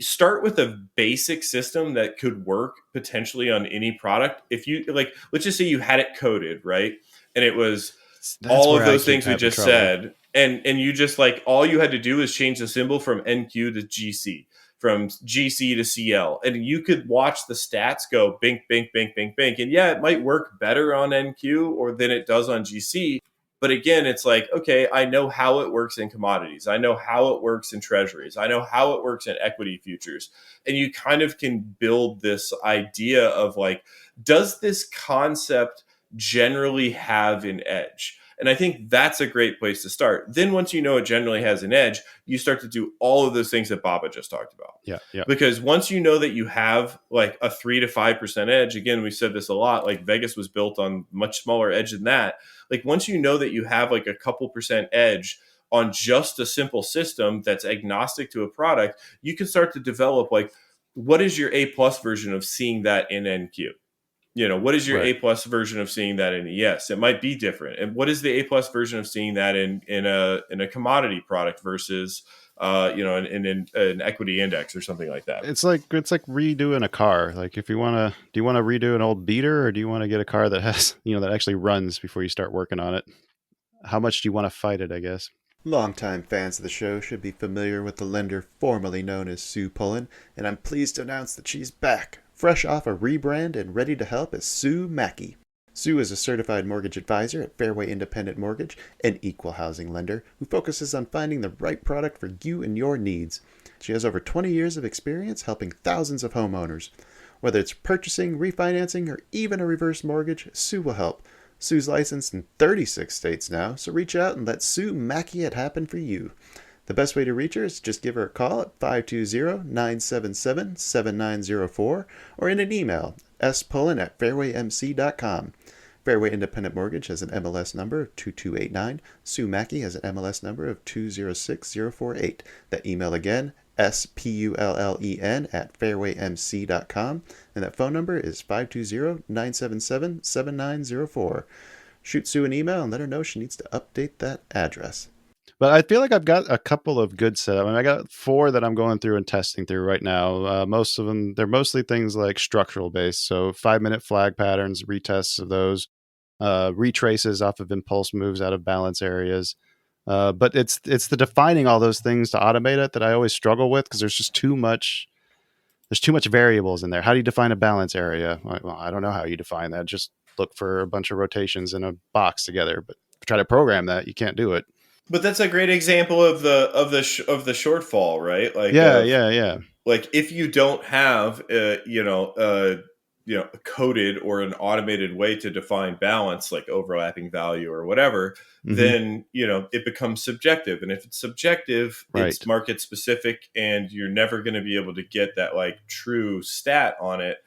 start with a basic system that could work potentially on any product. If you like, let's just say you had it coded, right? And it was all of those things we just said. And you just like, all you had to do is change the symbol from NQ to GC, from GC to CL. And you could watch the stats go bink, bink, bink, bink, bink. And yeah, it might work better on NQ or than it does on GC. But again, it's like, okay, I know how it works in commodities. I know how it works in treasuries. I know how it works in equity futures. And you kind of can build this idea of like, does this concept generally have an edge? And I think that's a great place to start. Then once you know it generally has an edge, you start to do all of those things that Baba just talked about. Yeah. Because once you know that you have like a 3 to 5% edge, again, we said this a lot, like Vegas was built on much smaller edge than that. Like once you know that you have like a couple percent edge on just a simple system that's agnostic to a product, you can start to develop like, what is your A plus version of seeing that in NQ? What is your A plus version of seeing that in ES? It might be different. And what is the A plus version of seeing that in a commodity product versus in an equity index or something like that? It's like redoing a car. Like if you do you want to redo an old beater, or do you want to get a car that has that actually runs before you start working on it? How much do you want to fight it, I guess? Longtime fans of the show should be familiar with the lender formerly known as Sue Pullen, and I'm pleased to announce that she's back, fresh off a rebrand and ready to help as Sue Mackey. Sue is a certified mortgage advisor at Fairway Independent Mortgage, an equal housing lender who focuses on finding the right product for you and your needs. She has over 20 years of experience helping thousands of homeowners. Whether it's purchasing, refinancing, or even a reverse mortgage, Sue will help. Sue's licensed in 36 states now, so reach out and let Sue Mackey it happen for you. The best way to reach her is just give her a call at 520-977-7904 or in an email, spullen@fairwaymc.com. Fairway Independent Mortgage has an MLS number of 2289. Sue Mackey has an MLS number of 206048. That email again, spullen@fairwaymc.com, and that phone number is 520-977-7904. Shoot Sue an email and let her know she needs to update that address. But I feel like I've got a couple of good setup. I mean, I got 4 that I'm going through and testing through right now. Most of them, they're mostly things like structural based. So 5-minute flag patterns, retests of those, retraces off of impulse moves out of balance areas. But it's the defining all those things to automate it that I always struggle with, because there's just too much variables in there. How do you define a balance area? Well, I don't know how you define that. Just look for a bunch of rotations in a box together. But try to program that, you can't do it. But that's a great example of the shortfall, right? Like, Yeah. Like, if you don't have a coded or an automated way to define balance, like overlapping value or whatever, then it becomes subjective. And if it's subjective, it's market specific, and you're never going to be able to get that like true stat on it.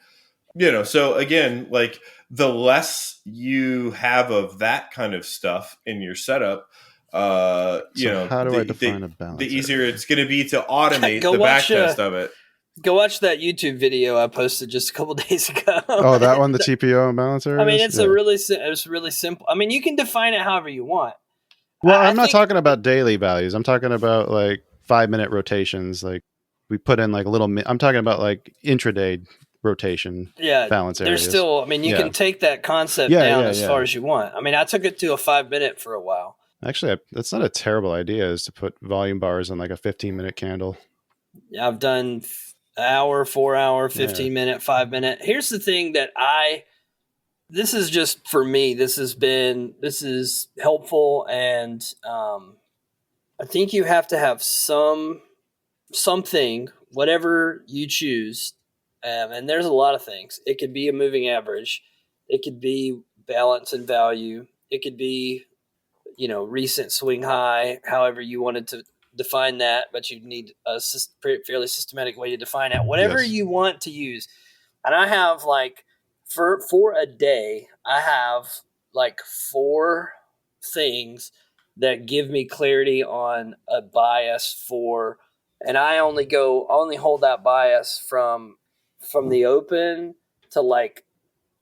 So again, like, the less you have of that kind of stuff in your setup, how do I define a balance? The easier it's going to be to automate the backtest of it. Go watch that YouTube video I posted just a couple days ago. Oh, that one, the TPO and balance areas? I mean, it's really simple. I mean, you can define it however you want. Well, I'm not talking about daily values. I'm talking about like 5-minute rotations. Like, we put in like a little. I'm talking about like intraday rotation. Balance areas. There's still. I mean, you can take that concept down as far as you want. I mean, I took it to a 5-minute for a while. Actually, that's not a terrible idea, is to put volume bars on like a 15-minute candle. Yeah, I've done hour, 4 hour, 15-minute, 5-minute. Here's the thing that this is just for me. This is helpful, and I think you have to have something, whatever you choose. And there's a lot of things. It could be a moving average. It could be balance and value. It could be, recent swing high, however you wanted to define that, but you need a fairly systematic way to define it. Whatever you want to use. And I have like, for a day, I have like 4 things that give me clarity on a bias for, and I only hold that bias from the open to like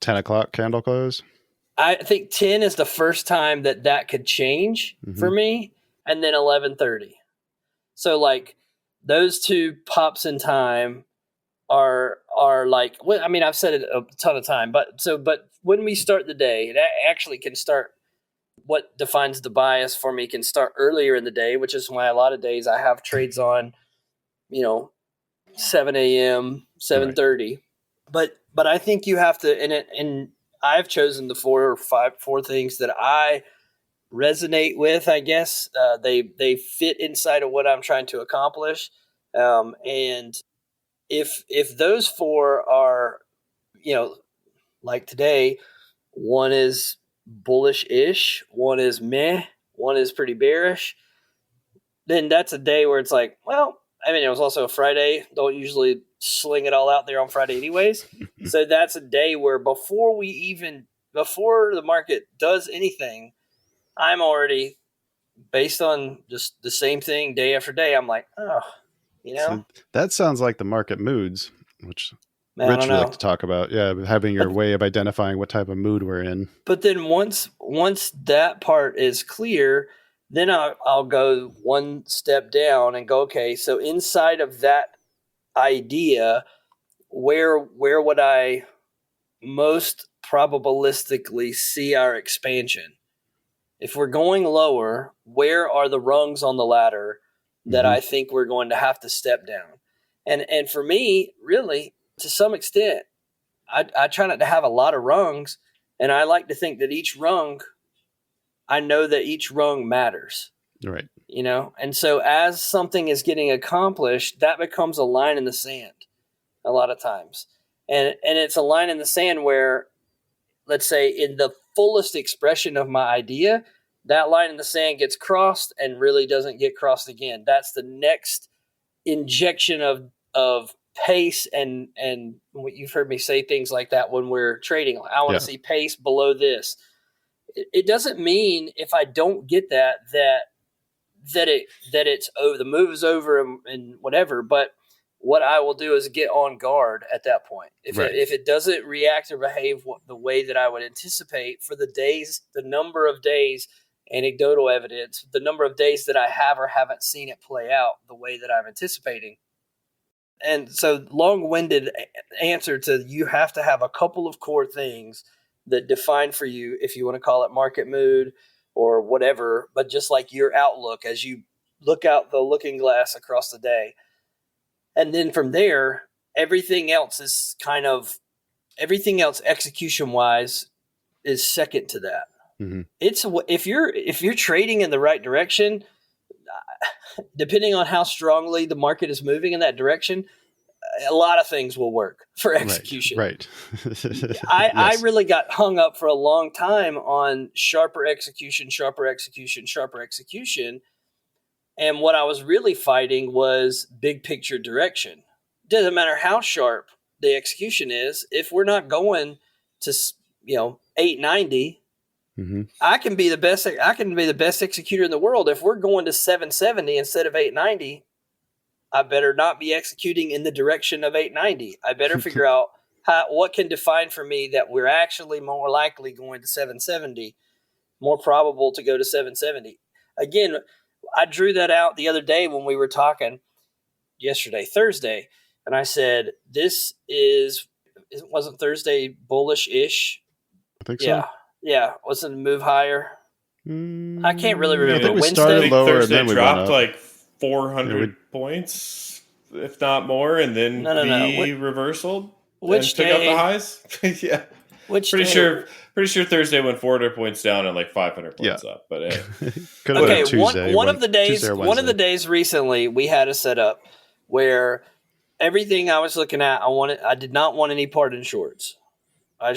10 o'clock candle close. I think 10 is the first time that could change for me, and then 11:30. So like those 2 pops in time are like, well, I mean, I've said it a ton of time, but when we start the day, that actually can start. What defines the bias for me can start earlier in the day, which is why a lot of days I have trades on, 7 a.m., 7:30. Right. But I think you have to, and I've chosen the 4 things that I resonate with, I guess. They fit inside of what I'm trying to accomplish. And if those 4 are, like today, one is bullish-ish, one is meh, one is pretty bearish, then that's a day where it's like, well, I mean, it was also a Friday. Don't usually sling it all out there on Friday anyways. So that's a day where before the market does anything, I'm already, based on just the same thing day after day, I'm like, So that sounds like the market moods, which Rich would like to talk about. Yeah, having your way of identifying what type of mood we're in. But then once that part is clear, then I'll go one step down and go, okay, so inside of that idea, where would I most probabilistically see our expansion? If we're going lower, where are the rungs on the ladder that I think we're going to have to step down? And for me, really, to some extent, I try not to have a lot of rungs, And I like to think that I know that each rung matters. Right. And so as something is getting accomplished, that becomes a line in the sand a lot of times. And it's a line in the sand where, let's say, in the fullest expression of my idea, that line in the sand gets crossed and really doesn't get crossed again. That's the next injection of pace, and you've heard me say things like that when we're trading. I want to see pace below this. It doesn't mean if I don't get that it's over, the move is over and whatever. But what I will do is get on guard at that point. If it doesn't react or behave the way that I would anticipate for the number of days, anecdotal evidence, the number of days that I have or haven't seen it play out the way that I'm anticipating. And so, long-winded answer to, you have to have a couple of core things that define for you, if you want to call it market mood or whatever, but just like your outlook as you look out the looking glass across the day. And then from there, everything else execution-wise is second to that. Mm-hmm. It's if you're trading in the right direction, depending on how strongly the market is moving in that direction, a lot of things will work for execution. Right. I really got hung up for a long time on sharper execution. And what I was really fighting was big picture direction. Doesn't matter how sharp the execution is. If we're not going to, 890, mm-hmm. I can be the best executor in the world. If we're going to 770 instead of 890, I better not be executing in the direction of 890. I better figure out what can define for me that we're actually more likely going to 770, more probable to go to 770. Again, I drew that out the other day when we were talking Thursday, and I said, it wasn't Thursday bullish-ish? I think so. Yeah. Wasn't it move higher? I can't really remember. I think we Wednesday? started lower Thursday and then we dropped went up. 400 points, if not more, and then reversal which and took out the highs. Yeah. Pretty sure Thursday went 400 points down and 500 points up. But could have been Tuesday. One of the days recently, we had a setup where everything I was looking at, I did not want any part in shorts. I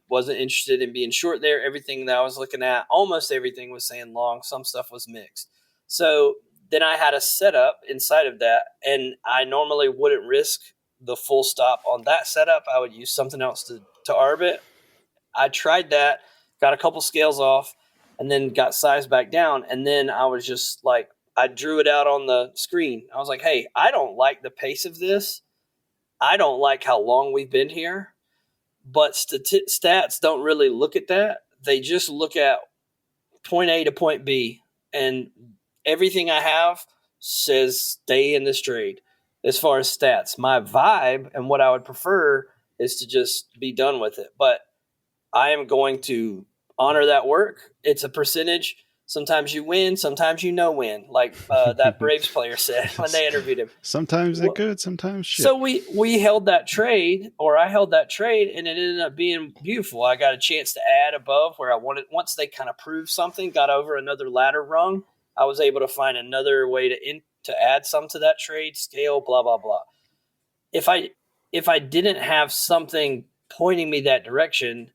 wasn't interested in being short there. Everything that I was looking at, almost everything was saying long. Some stuff was mixed. So then I had a setup inside of that, and I normally wouldn't risk the full stop on that setup. I would use something else to arb it. I tried that, got a couple scales off, and then got sized back down. And then I was just I drew it out on the screen. I was like, hey, I don't like the pace of this. I don't like how long we've been here. But stats don't really look at that. They just look at point A to point B. And everything I have says stay in this trade as far as stats. My vibe and what I would prefer is to just be done with it. But I am going to honor that work. It's a percentage. Sometimes you win, sometimes you win, like that Braves player said when they interviewed him. Sometimes they're good, sometimes shit. So we held that trade, or I held that trade, and it ended up being beautiful. I got a chance to add above where I wanted. Once they kind of proved something, got over another ladder rung, I was able to find another way to add some to that trade, scale, blah, blah, blah. If I didn't have something pointing me that direction,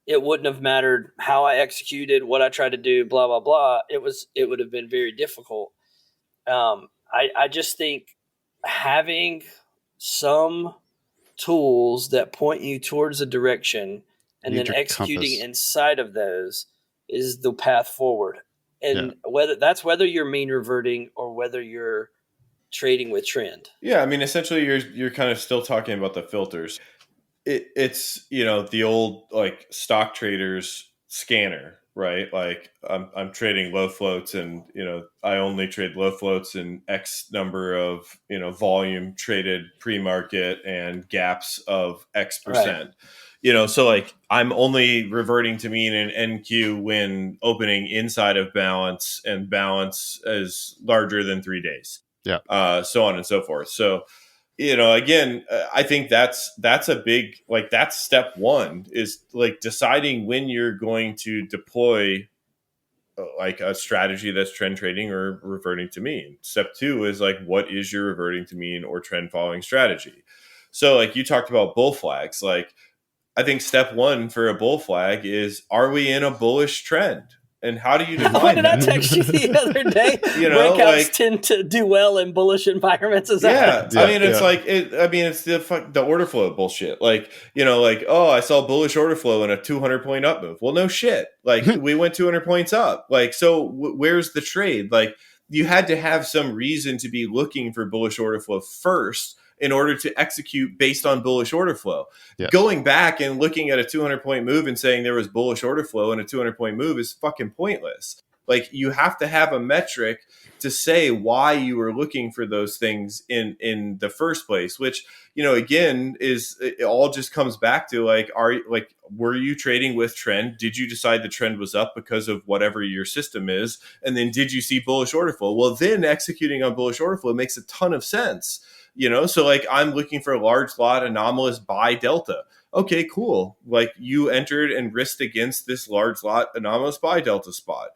it wouldn't have mattered how I executed, what I tried to do, blah, blah, blah. It would have been very difficult. I just think having some tools that point you towards a direction and then executing inside of those is the path forward. And whether you're mean reverting or whether you're trading with trend. Yeah, I mean, essentially you're kind of still talking about the filters. It's the old stock traders scanner, right? I'm trading low floats, and I only trade low floats and X number of volume traded pre-market and gaps of X percent. Right. So I'm only reverting to mean an NQ when opening inside of balance, and balance is larger than 3 days. Yeah. So on and so forth. So again, I think that's a big, like, that's step one, is like deciding when you're going to deploy like a strategy that's trend trading or reverting to mean. Step two is like, what is your reverting to mean or trend following strategy? So like you talked about bull flags, like I think step one for a bull flag is, are we in a bullish trend? And how do you What define did I that? text you the other day? Breakouts Like, tend to do well in bullish environments. Is that yeah, right? I mean, it's like it's the order flow bullshit. Like, like, oh, I saw bullish order flow in a 200-point up move. Well, no shit. Like, we went 200 points up. Like, so where's the trade? Like, you had to have some reason to be looking for bullish order flow first in order to execute based on bullish order flow. Yes. Going back and looking at a 200-point move and saying there was bullish order flow in a 200-point move is fucking pointless. Like, you have to have a metric to say why you were looking for those things in the first place, which, again, is, it all just comes back to like, were you trading with trend? Did you decide the trend was up because of whatever your system is? And then did you see bullish order flow? Well, then executing on bullish order flow makes a ton of sense. So like, I'm looking for a large lot anomalous buy delta. Okay, cool. Like, you entered and risked against this large lot anomalous buy delta spot.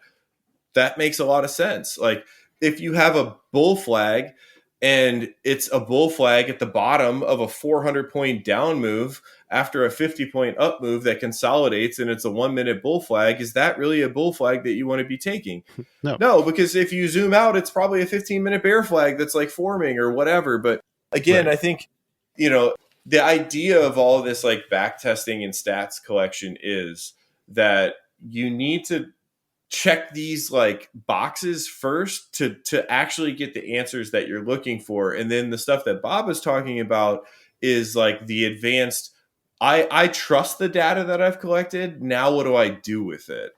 That makes a lot of sense. Like, if you have a bull flag and it's a bull flag at the bottom of a 400-point down move after a 50-point up move that consolidates and it's a 1-minute bull flag, is that really a bull flag that you want to be taking? No, because if you zoom out, it's probably a 15-minute bear flag that's like forming or whatever. But again, Right. I think, the idea of all this like back testing and stats collection is that you need to check these like boxes first to actually get the answers that you're looking for. And then the stuff that Bob was talking about is like the advanced, I trust the data that I've collected. Now what do I do with it?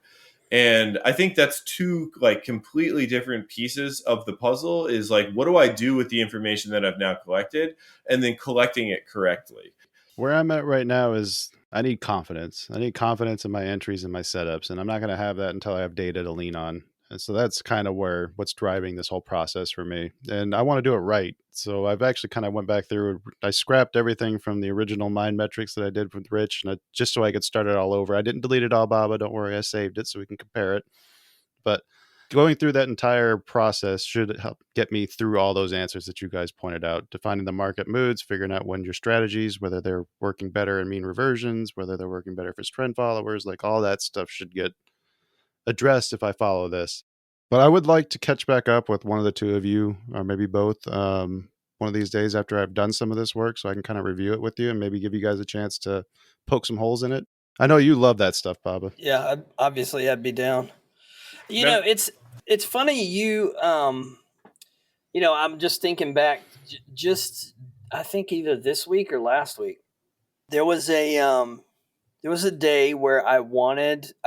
And I think that's two like completely different pieces of the puzzle, is like, what do I do with the information that I've now collected, and then collecting it correctly. Where I'm at right now is I need confidence. I need confidence in my entries and my setups, and I'm not going to have that until I have data to lean on. And so that's kind of what's driving this whole process for me. And I want to do it right. So I've actually kind of went back through. I scrapped everything from the original mind metrics that I did with Rich, and just so I could start it all over. I didn't delete it all, Baba. Don't worry, I saved it so we can compare it. But going through that entire process should help get me through all those answers that you guys pointed out, defining the market moods, figuring out when your strategies, whether they're working better in mean reversions, whether they're working better for trend followers, like all that stuff should get addressed if I follow this. But I would like to catch back up with one of the two of you, or maybe both, one of these days after I've done some of this work, so I can kind of review it with you and maybe give you guys a chance to poke some holes in it. I know you love that stuff, Baba. Yeah, obviously I'd be down. It's funny I'm just thinking back, just I think either this week or last week, there was a day where I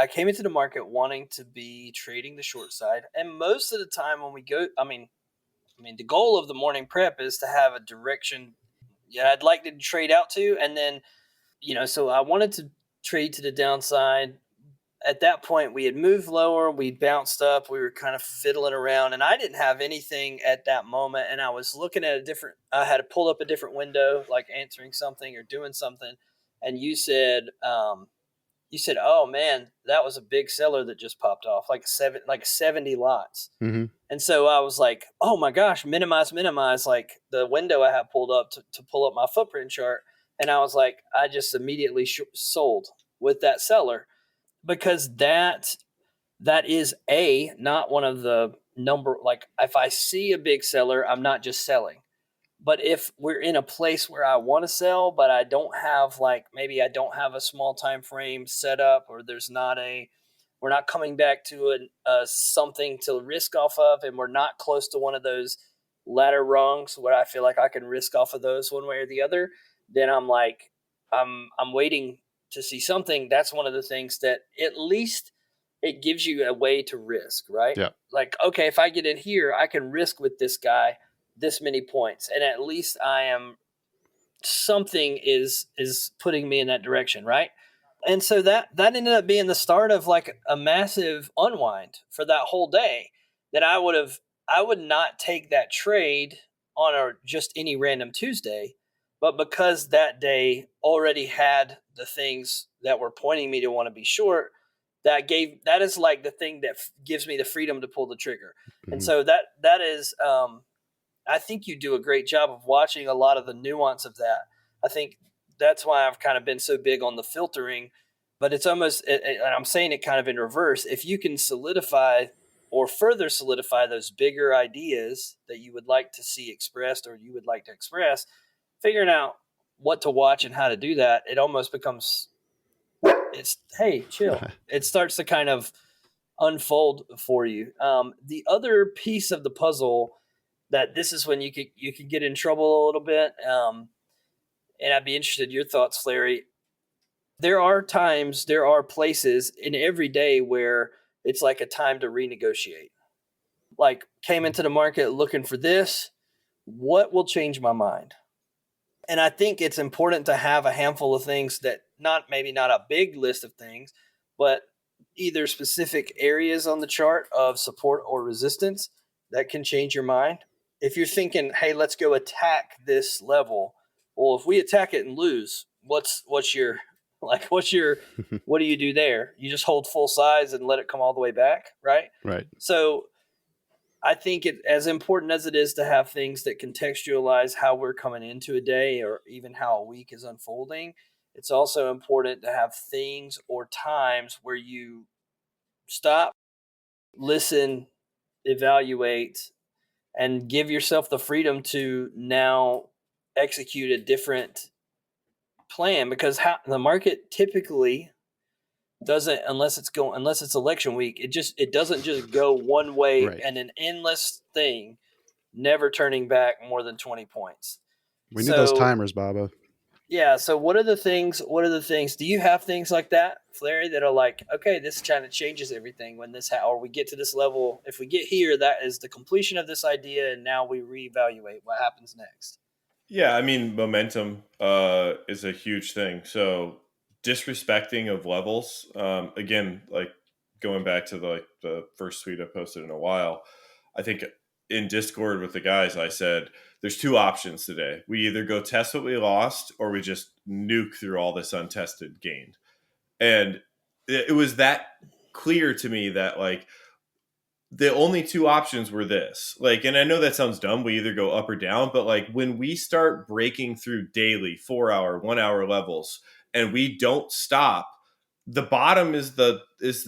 came into the market wanting to be trading the short side, and most of the time when we go, I mean, the goal of the morning prep is to have a direction. Yeah, I'd like to trade out to, and then so I wanted to trade to the downside. At that point, we had moved lower, we bounced up, we were kind of fiddling around, and I didn't have anything at that moment. And I was looking at I had to pull up a different window, like answering something or doing something. And you said, "Oh man, that was a big seller that just popped off, like 70 lots." Mm-hmm. And so I was like, "Oh my gosh, minimize, like the window I have pulled up to pull up my footprint chart." And I was like, I just immediately sold with that seller, because that is not one of the number, like if I see a big seller, I'm not just selling. But if we're in a place where I want to sell, but I don't have, like, maybe I don't have a small time frame set up, or we're not coming back to something to risk off of, and we're not close to one of those ladder rungs where I feel like I can risk off of those one way or the other, then I'm like, I'm waiting to see something. That's one of the things that at least it gives you a way to risk, right? Yeah. Like, okay, if I get in here, I can risk with this guy this many points, and at least something is putting me in that direction, right? And so that ended up being the start of like a massive unwind for that whole day, that I would not take that trade just any random Tuesday, but because that day already had the things that were pointing me to want to be short, that is like the thing that gives me the freedom to pull the trigger. And so that is, I think you do a great job of watching a lot of the nuance of that. I think that's why I've kind of been so big on the filtering, but it's almost, and I'm saying it kind of in reverse. If you can solidify or further solidify those bigger ideas that you would like to see expressed or you would like to express, figuring out what to watch and how to do that, it almost becomes, hey, chill. It starts to kind of unfold for you. The other piece of the puzzle that this is when you could get in trouble a little bit, and I'd be interested in your thoughts, Larry. There are places in every day where it's like a time to renegotiate. Like, came into the market looking for this, what will change my mind? And I think it's important to have a handful of things that maybe not a big list of things, but either specific areas on the chart of support or resistance that can change your mind. If you're thinking, hey, let's go attack this level. Well, if we attack it and lose, what do you do there? You just hold full size and let it come all the way back, right? Right. So I think it, as important as it is to have things that contextualize how we're coming into a day or even how a week is unfolding, it's also important to have things or times where you stop, listen, evaluate, and give yourself the freedom to now execute a different plan, because the market typically doesn't, unless it's election week, it doesn't just go one way Right. and an endless thing, never turning back more than 20 points. We need those timers, Baba. Yeah. So what are the things? Do you have things like that, Larry, that are like, okay, this kind of changes everything when or we get to this level. If we get here, that is the completion of this idea, and now we reevaluate what happens next. Yeah, I mean, momentum is a huge thing. So disrespecting of levels, again, like going back to the first tweet I posted in a while, I think in Discord with the guys, I said, there's two options today. We either go test what we lost or we just nuke through all this untested gain. And it was that clear to me that like, the only two options were this. Like, and I know that sounds dumb. We either go up or down, but like when we start breaking through daily 4-hour, 1-hour levels and we don't stop, the bottom is the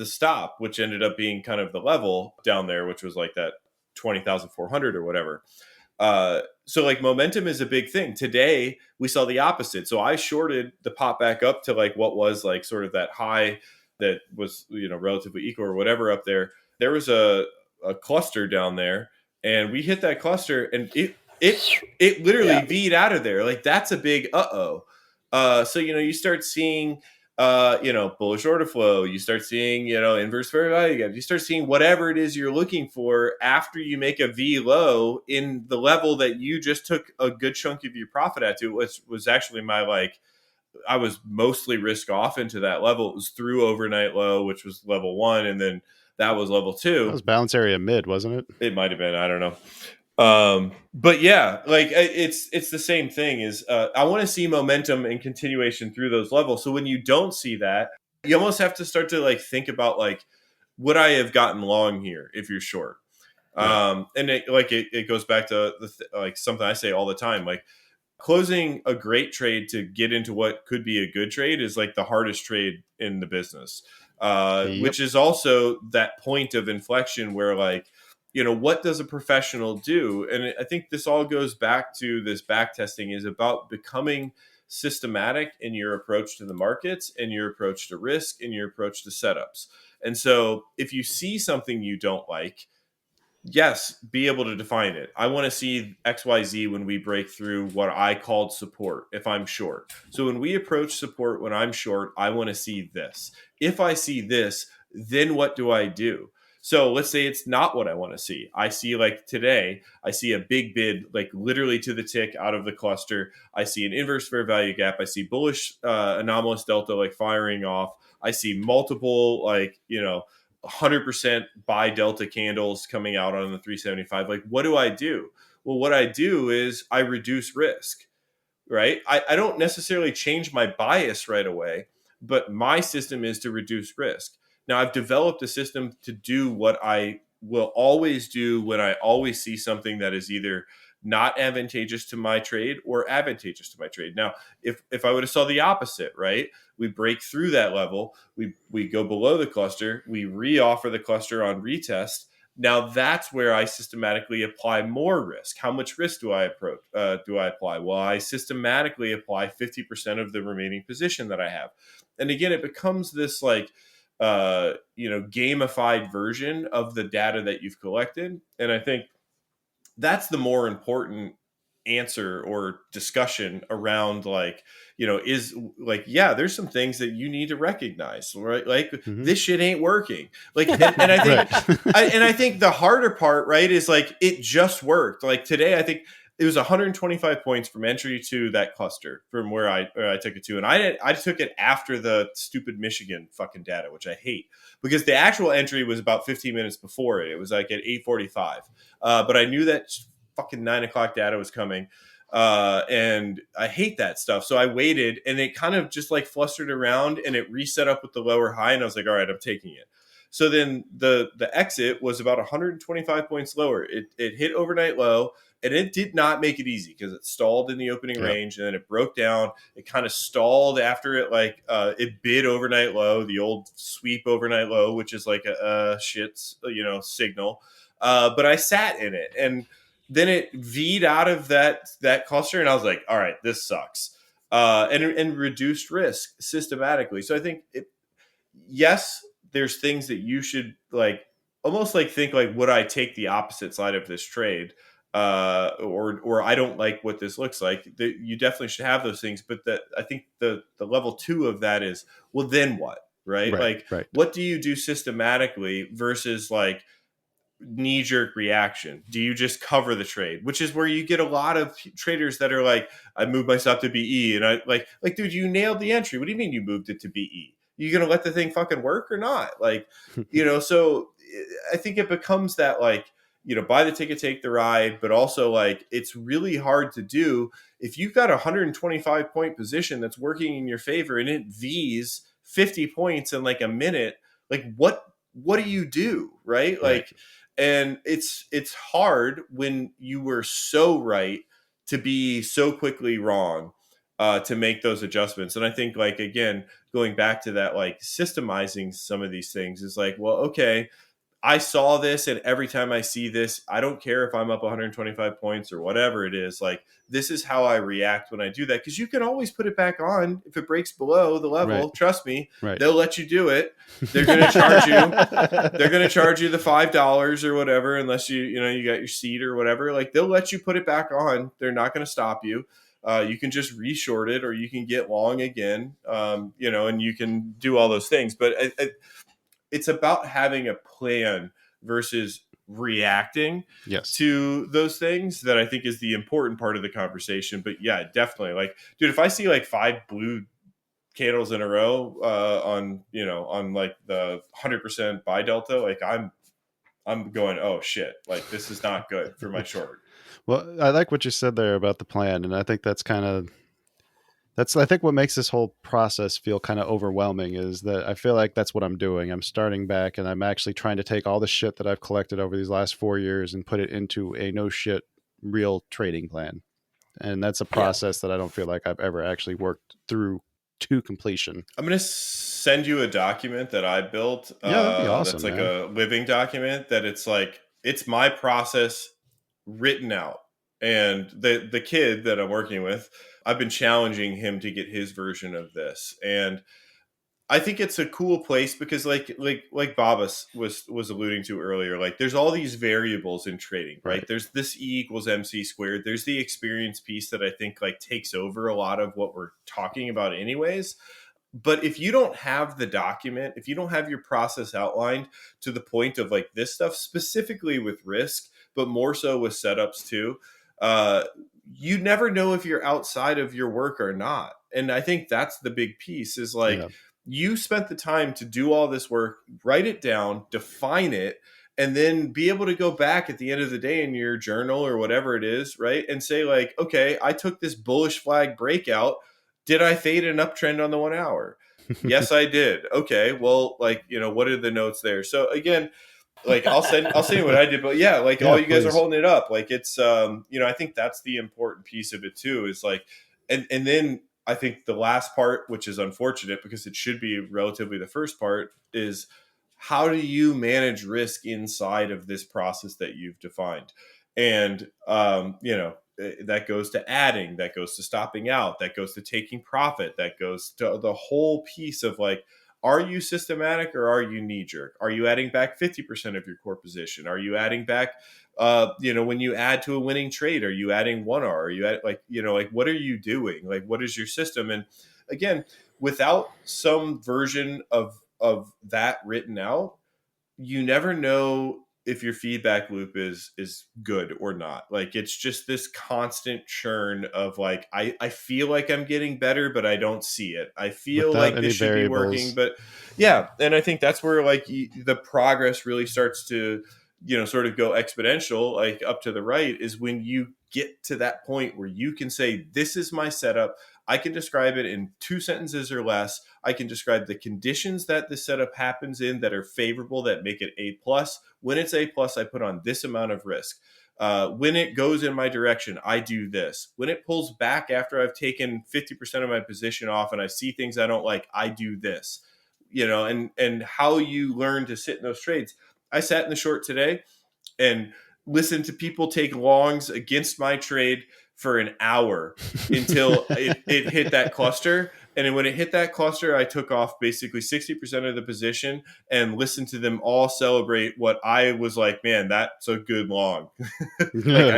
stop, which ended up being kind of the level down there, which was like that 20,400 or whatever. So like momentum is a big thing. Today we saw the opposite. So I shorted the pop back up to like what was like sort of that high that was, relatively equal or whatever up there. There was a cluster down there and we hit that cluster and it literally V'd out of there. Like that's a big so you start seeing bullish order flow, you start seeing inverse fair value gap, you start seeing whatever it is you're looking for after you make a V low in the level that you just took a good chunk of your profit at to, which was actually I was mostly risk off into that level. It was through overnight low, which was level 1, and then that was level 2. That was balance area mid, wasn't it? It might have been. I don't know. But yeah, like it's the same thing. Is I want to see momentum and continuation through those levels. So when you don't see that, you almost have to start to like think about like, would I have gotten long here if you're short? And it goes back to like something I say all the time, like. Closing a great trade to get into what could be a good trade is like the hardest trade in the business, which is also that point of inflection where like, what does a professional do? And I think this all goes back to this back testing is about becoming systematic in your approach to the markets and your approach to risk and your approach to setups. And so if you see something you don't like, yes, be able to define it. I want to see XYZ when we break through what I called support if I'm short. So when we approach support when I'm short, I want to see this. If I see this, then what do I do? So let's say it's not what I want to see. I see like today, I see a big bid, like literally to the tick out of the cluster. I see an inverse fair value gap. I see bullish anomalous delta like firing off. I see multiple 100% buy delta candles coming out on the 375. Like, what do I do? Well, what I do is I reduce risk, right? I don't necessarily change my bias right away, but my system is to reduce risk. Now, I've developed a system to do what I will always do when I always see something that is either not advantageous to my trade or advantageous to my trade. Now, if I would have saw the opposite, right? We break through that level, we go below the cluster, we re-offer the cluster on retest. Now that's where I systematically apply more risk. How much risk do I apply? Well, I systematically apply 50% of the remaining position that I have. And again, it becomes this like gamified version of the data that you've collected. And I think that's the more important answer or discussion around is like, yeah, there's some things that you need to recognize, right? Like this shit ain't working. Like, and I think, I think the harder part, right, is like, it just worked. Like today, I think it was 125 points from entry to that cluster from where I took it to. And I took it after the stupid Michigan fucking data, which I hate, because the actual entry was about 15 minutes before it. It was like at 8:45. But I knew that fucking 9:00 data was coming. And I hate that stuff. So I waited, and it kind of just like flustered around, and it reset up with the lower high. And I was like, all right, I'm taking it. So then the exit was about 125 points lower. It hit overnight low, and it did not make it easy because it stalled in the opening range, and then it broke down. It kind of stalled after it, like it bid overnight low, the old sweep overnight low, which is like a signal. But I sat in it, and then it V'd out of that cluster, and I was like, all right, this sucks. And reduced risk systematically. So I think yes, there's things that you should like almost like think like, would I take the opposite side of this trade? Or I don't like what this looks like. You definitely should have those things, but I think the level 2 of that is, well, then what? Right? What do you do systematically versus like knee-jerk reaction? Do you just cover the trade, which is where you get a lot of traders that are like, I moved my stop to BE, and I like dude, you nailed the entry. What do you mean you moved it to BE? You gonna let the thing fucking work or not? Like, so I think it becomes that like, buy the ticket, take the ride, but also like it's really hard to do if you've got a 125 point position that's working in your favor and it V's 50 points in like a minute. Like what do you do? Right. Like, and it's hard when you were so right to be so quickly wrong, to make those adjustments. And I think like, again, going back to that, like systemizing some of these things is like, well, okay, I saw this, and every time I see this, I don't care if I'm up 125 points or whatever it is. Like, this is how I react when I do that. Because you can always put it back on if it breaks below the level. Right. Trust me, they'll let you do it. They're going to charge you. They're going to charge you the $5 or whatever, unless you got your seat or whatever. Like, they'll let you put it back on. They're not going to stop you. You can just reshort it, or you can get long again. And you can do all those things, but it's about having a plan versus reacting to those things that I think is the important part of the conversation. But yeah, definitely. Like, dude, if I see like 5 blue candles in a row on like the 100% buy delta, like I'm going, oh shit, like this is not good for my short. Well, I like what you said there about the plan, and I think that's I think what makes this whole process feel kind of overwhelming is that I feel like that's what I'm doing. I'm starting back, and I'm actually trying to take all the shit that I've collected over these last 4 years and put it into a no shit real trading plan. And that's a process that I don't feel like I've ever actually worked through to completion. I'm going to send you a document that I built. That'd be awesome. That's like a living document that it's my process written out. And the kid that I'm working with, I've been challenging him to get his version of this. And I think it's a cool place because like Babas was alluding to earlier, like there's all these variables in trading, right? There's this E equals MC squared. There's the experience piece that I think like takes over a lot of what we're talking about anyways. But if you don't have the document, if you don't have your process outlined to the point of like this stuff specifically with risk, but more so with setups too, you never know if you're outside of your work or not. And I think that's the big piece is like, you spent the time to do all this work, write it down, define it, and then be able to go back at the end of the day in your journal or whatever it is, right? And say like, okay, I took this bullish flag breakout. Did I fade an uptrend on the 1 hour? Yes, I did. Okay, well, like, what are the notes there? So again, like I'll send you what I did, but yeah, like Yeah, all you guys are please. holding it up. Like it's I think that's the important piece of it too, is like, and then I think the last part, which is unfortunate because it should be relatively the first part, is how do you manage risk inside of this process that you've defined? And that goes to adding, that goes to stopping out, that goes to taking profit, that goes to the whole piece of like, are you systematic or are you knee jerk? Are you adding back 50% of your core position? Are you adding back, when you add to a winning trade, are you adding 1R? Are you at like what are you doing? Like, what is your system? And again, without some version of that written out, you never know if your feedback loop is good or not. Like it's just this constant churn of like, I feel like I'm getting better, but I don't see it. I feel Without like any this should be working, variables. but yeah. And I think that's where like the progress really starts to, sort of go exponential, like up to the right, is when you get to that point where you can say, this is my setup. I can describe it in 2 sentences or less. I can describe the conditions that the setup happens in that are favorable, that make it A plus. When it's A plus, I put on this amount of risk. When it goes in my direction, I do this. When it pulls back after I've taken 50% of my position off and I see things I don't like, I do this. And how you learn to sit in those trades. I sat in the short today and listened to people take longs against my trade for an hour until it hit that cluster. And when it hit that cluster, I took off basically 60% of the position and listened to them all celebrate what I was like, man, that's a good long. Like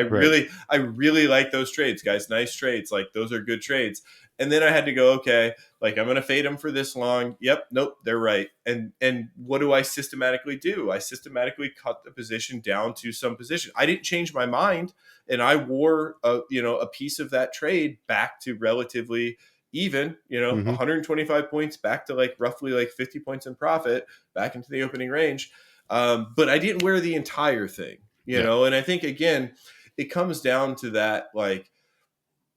I really like those trades, guys. Nice trades. Like those are good trades. And then I had to go, okay, like I'm going to fade them for this long. Yep. Nope. They're right. And what do I systematically do? I systematically cut the position down to some position. I didn't change my mind. And I wore a piece of that trade back to relatively even, 125 points back to like roughly like 50 points in profit back into the opening range. But I didn't wear the entire thing, and I think again, it comes down to that, like,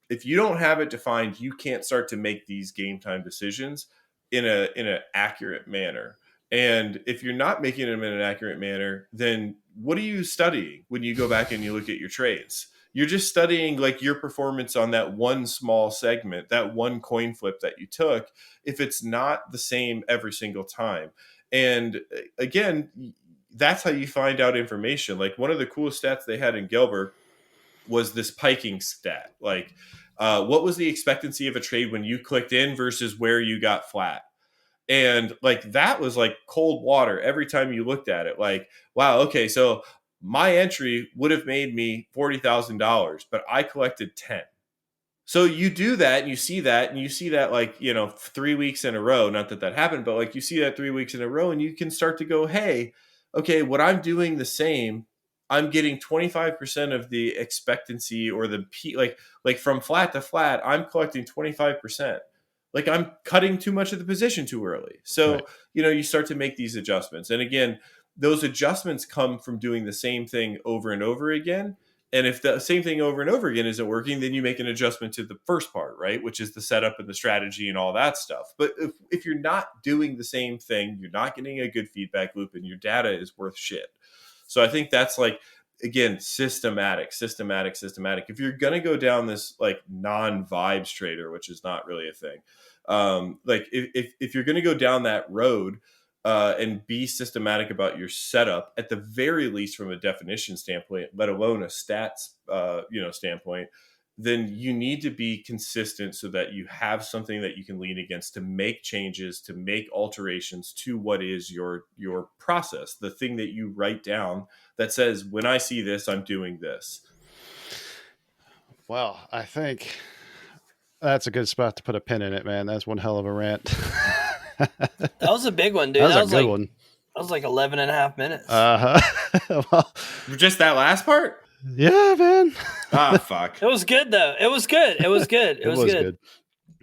if you don't have it defined, you can't start to make these game time decisions in an accurate manner. And if you're not making them in an accurate manner, then what are you studying when you go back and you look at your trades? You're just studying like your performance on that one small segment, that one coin flip that you took, if it's not the same every single time. And again, that's how you find out information. Like one of the coolest stats they had in Gelber was this piking stat. Like, what was the expectancy of a trade when you clicked in versus where you got flat? And like that was like cold water every time you looked at it. Like, wow, okay, so my entry would have made me $40,000, but I collected 10. So you do that and you see that like, 3 weeks in a row, not that happened, but like you see that 3 weeks in a row and you can start to go, hey, okay, what I'm doing the same, I'm getting 25% of the expectancy or the like from flat to flat, I'm collecting 25%. Like I'm cutting too much of the position too early. So, Right. You start to make these adjustments. And again, those adjustments come from doing the same thing over and over again. And if the same thing over and over again isn't working, then you make an adjustment to the first part, right? Which is the setup and the strategy and all that stuff. But if you're not doing the same thing, you're not getting a good feedback loop and your data is worth shit. So I think that's like, again, systematic. If you're going to go down this like non-vibes trader, which is not really a thing, like if you're going to go down that road, and be systematic about your setup, at the very least from a definition standpoint, let alone a stats, standpoint, then you need to be consistent so that you have something that you can lean against to make changes, to make alterations to what is your process, the thing that you write down that says, when I see this, I'm doing this. Well, I think that's a good spot to put a pin in it, man. That's one hell of a rant. That was a big one, dude. That was a good one. That was like 11 and a half minutes. Well, just that last part? Yeah, man. Fuck. It was good, though. It was good. It was good.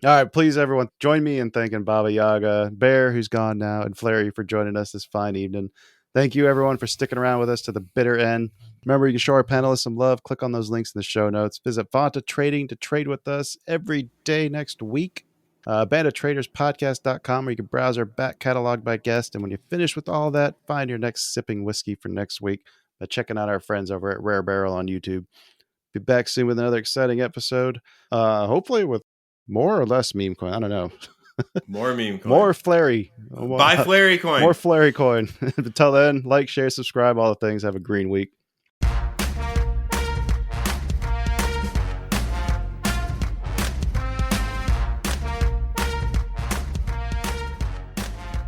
All right, please, everyone, join me in thanking Baba Yaga, Bear, who's gone now, and Flary for joining us this fine evening. Thank you, everyone, for sticking around with us to the bitter end. Remember, you can show our panelists some love. Click on those links in the show notes. Visit Fonta Trading to trade with us every day next week. BandofTradersPodcast.com, where you can browse our back catalog by guest. And when you finish with all that, find your next sipping whiskey for next week by checking out our friends over at Rare Barrel on YouTube. Be back soon with another exciting episode. Hopefully with more or less meme coin. I don't know. More meme coin. More Flary. Buy Flary coin. More Flary coin. Until then, like, share, subscribe, all the things. Have a green week.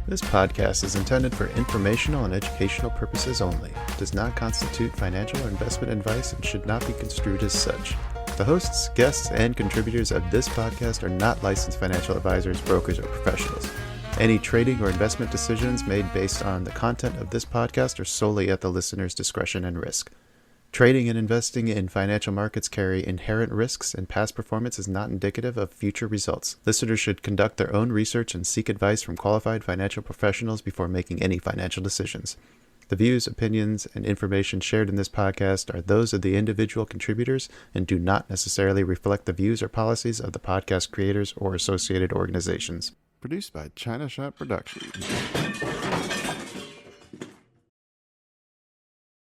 This podcast is intended for informational and educational purposes only. It does not constitute financial or investment advice and should not be construed as such. The hosts, guests, and contributors of this podcast are not licensed financial advisors, brokers, or professionals. Any trading or investment decisions made based on the content of this podcast are solely at the listener's discretion and risk. Trading and investing in financial markets carry inherent risks, and past performance is not indicative of future results. Listeners should conduct their own research and seek advice from qualified financial professionals before making any financial decisions. The views, opinions, and information shared in this podcast are those of the individual contributors and do not necessarily reflect the views or policies of the podcast creators or associated organizations. Produced by China Shop Productions.